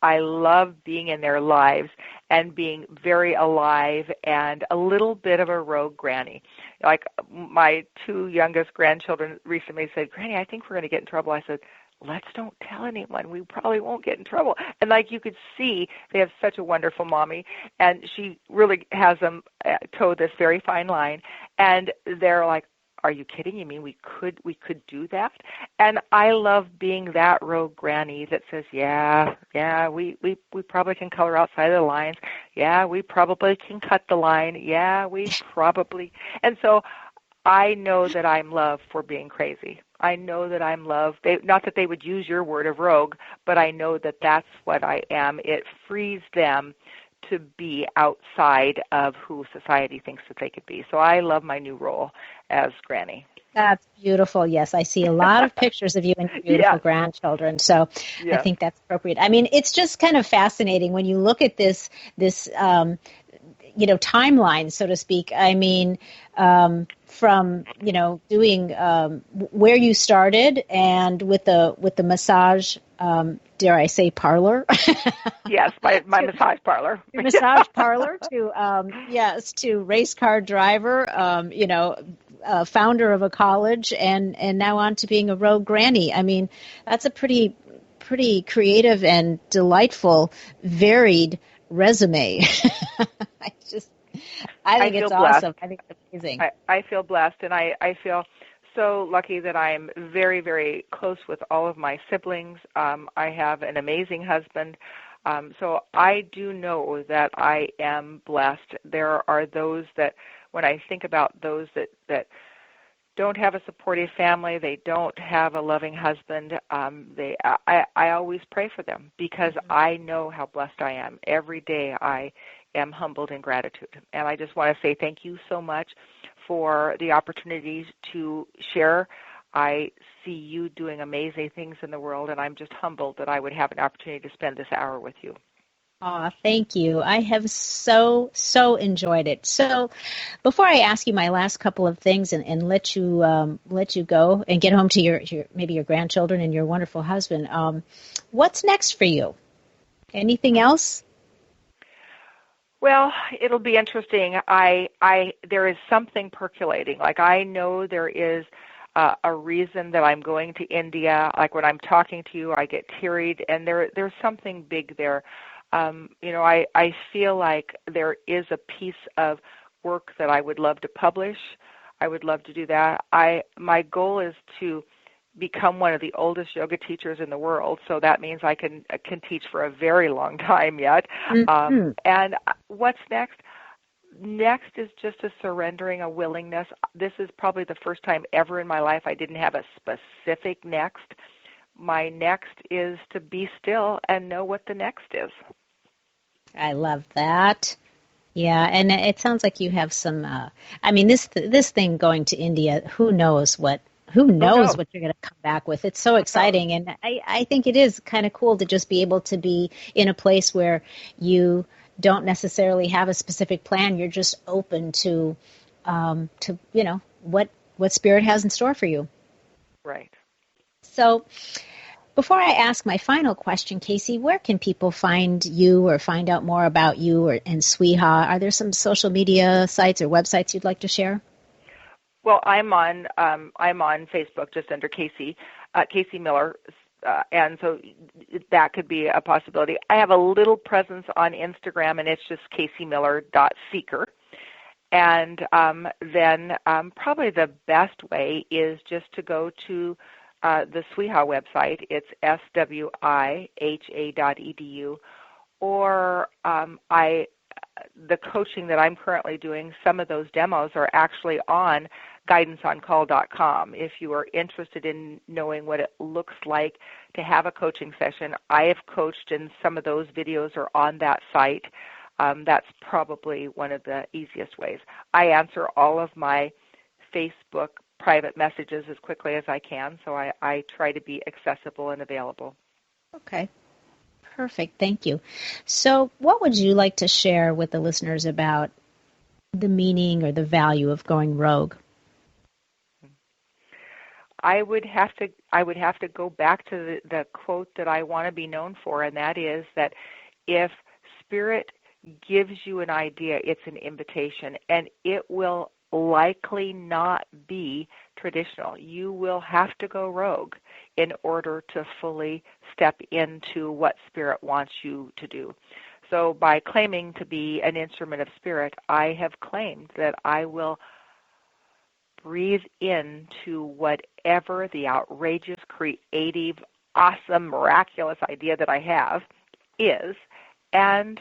love being in their lives and being very alive and a little bit of a rogue granny. Like, my 2 youngest grandchildren recently said, Granny, I think we're going to get in trouble. I said, let's don't tell anyone. We probably won't get in trouble. And like you could see, they have such a wonderful mommy, and she really has them toe this very fine line. And they're like, are you kidding? You mean we could do that? And I love being that rogue granny that says, we probably can color outside of the lines. Yeah, we probably can cut the line. Yeah, we probably. And so I know that I'm loved for being crazy. I know that I'm loved. Not that they would use your word of rogue, but I know that that's what I am. It frees them to be outside of who society thinks that they could be. So I love my new role as Granny. That's beautiful. Yes, I see a lot of pictures of you and your beautiful grandchildren. So I think that's appropriate. I mean, it's just kind of fascinating when you look at this timeline, so to speak. I mean, from doing where you started and with the massage, dare I say, parlor? Yes, my massage parlor. Your massage parlor to race car driver, founder of a college, and now on to being a rogue granny. I mean, that's a pretty creative and delightful, varied resume. I think it's awesome. I think it's amazing. I feel blessed, and I feel so lucky that I'm very, very close with all of my siblings. I have an amazing husband. So I do know that I am blessed. There are those that, when I think about those that don't have a supportive family, they don't have a loving husband, I always pray for them because I know how blessed I am. Every day I am humbled in gratitude. And I just want to say thank you so much for the opportunity to share. I see you doing amazing things in the world, and I'm just humbled that I would have an opportunity to spend this hour with you. Oh, thank you. I have so enjoyed it. So before I ask you my last couple of things and let you go and get home to your maybe your grandchildren and your wonderful husband, what's next for you? Anything else? Well, it'll be interesting. There is something percolating. Like I know there is a reason that I'm going to India. Like when I'm talking to you, I get teary, and there's something big there. I feel like there is a piece of work that I would love to publish. I would love to do that. My goal is to become one of the oldest yoga teachers in the world, so that means I can teach for a very long time yet. Mm-hmm. And what's next? Next is just a surrendering, a willingness. This is probably the first time ever in my life I didn't have a specific next. My next is to be still and know what the next is. I love that. Yeah, and it sounds like you have some. This thing going to India. Who knows what you're going to come back with? It's so exciting, and I think it is kind of cool to just be able to be in a place where you don't necessarily have a specific plan. You're just open to what Spirit has in store for you. Right. So before I ask my final question, Casey, where can people find you or find out more about you and Sweha? Are there some social media sites or websites you'd like to share? Well, I'm on Facebook just under Casey Miller, and so that could be a possibility. I have a little presence on Instagram, and it's just caseymiller.seeker. And then probably the best way is just to go to the Sweha website. It's swiha.edu, or the coaching that I'm currently doing, some of those demos are actually on guidanceoncall.com. If you are interested in knowing what it looks like to have a coaching session, I have coached, and some of those videos are on that site. That's probably one of the easiest ways. I answer all of my Facebook private messages as quickly as I can, so I try to be accessible and available. Okay. Perfect. Thank you. So what would you like to share with the listeners about the meaning or the value of going rogue? I would have to go back to the quote that I want to be known for, and that is that if Spirit gives you an idea, it's an invitation, and it will likely not be traditional. You will have to go rogue in order to fully step into what Spirit wants you to do. So by claiming to be an instrument of Spirit, I have claimed that I will breathe into whatever the outrageous, creative, awesome, miraculous idea that I have is, and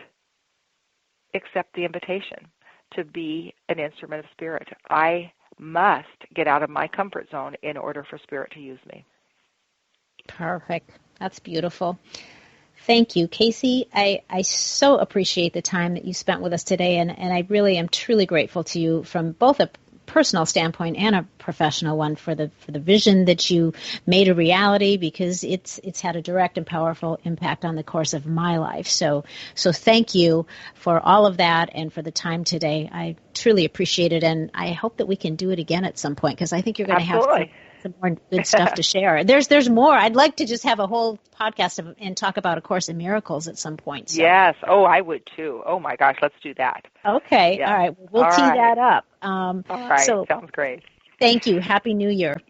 accept the invitation to be an instrument of Spirit. I must get out of my comfort zone in order for Spirit to use me. Perfect. That's beautiful. Thank you, Casey. I so appreciate the time that you spent with us today, and I really am truly grateful to you from both a personal standpoint and a professional one for the vision that you made a reality, because it's had a direct and powerful impact on the course of my life. So thank you for all of that and for the time today. I truly appreciate it, and I hope that we can do it again at some point, because I think you're going to have some more good stuff to share. There's more. I'd like to just have a whole podcast and talk about A Course in Miracles at some point. So. Yes. Oh, I would too. Oh my gosh, let's do that. Okay. Yeah. All right. We'll tee that up. All right. So, sounds great. Thank you. Happy New Year.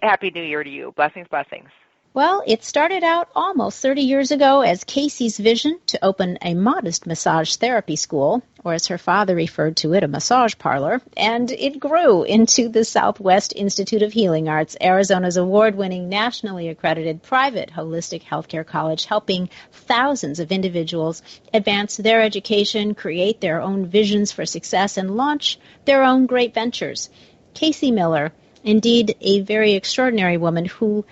Happy New Year to you. Blessings, blessings. Well, it started out almost 30 years ago as Casey's vision to open a modest massage therapy school, or as her father referred to it, a massage parlor, and it grew into the Southwest Institute of Healing Arts, Arizona's award-winning, nationally accredited private holistic healthcare college, helping thousands of individuals advance their education, create their own visions for success, and launch their own great ventures. Casey Miller, indeed a very extraordinary woman who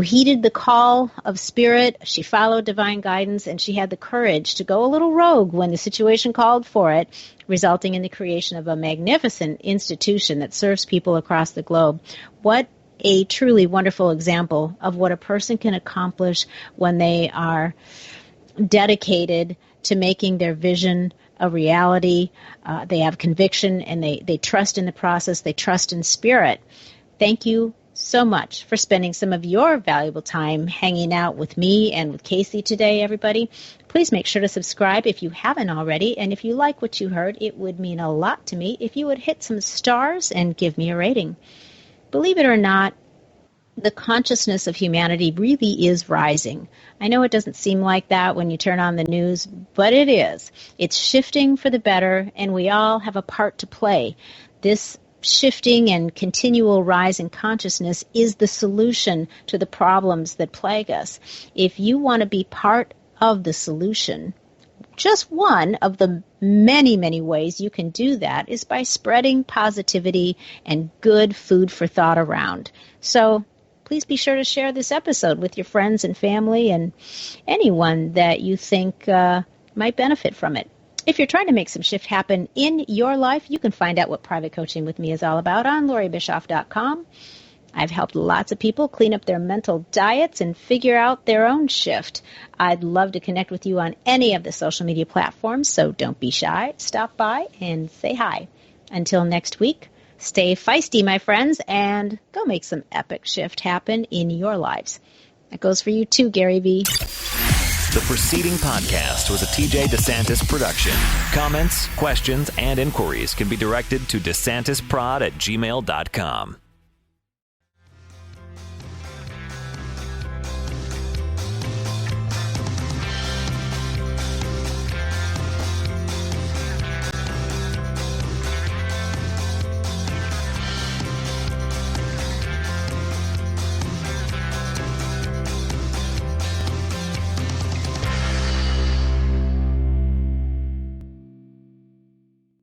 heeded the call of Spirit. She followed divine guidance, and she had the courage to go a little rogue when the situation called for it, resulting in the creation of a magnificent institution that serves people across the globe. What a truly wonderful example of what a person can accomplish when they are dedicated to making their vision a reality. They have conviction, and they trust in the process. They trust in Spirit. Thank you so much for spending some of your valuable time hanging out with me and with Casey today, everybody. Please make sure to subscribe if you haven't already, and if you like what you heard, it would mean a lot to me if you would hit some stars and give me a rating. Believe it or not, the consciousness of humanity really is rising. I know it doesn't seem like that when you turn on the news, but it is. It's shifting for the better, and we all have a part to play. This shifting and continual rise in consciousness is the solution to the problems that plague us. If you want to be part of the solution, just one of the many, many ways you can do that is by spreading positivity and good food for thought around. So please be sure to share this episode with your friends and family and anyone that you think might benefit from it. If you're trying to make some shift happen in your life, you can find out what private coaching with me is all about on LoreeBischoff.com. I've helped lots of people clean up their mental diets and figure out their own shift. I'd love to connect with you on any of the social media platforms, so don't be shy. Stop by and say hi. Until next week, stay feisty, my friends, and go make some epic shift happen in your lives. That goes for you too, Gary V. The preceding podcast was a TJ DeSantis production. Comments, questions, and inquiries can be directed to DeSantisProd@gmail.com.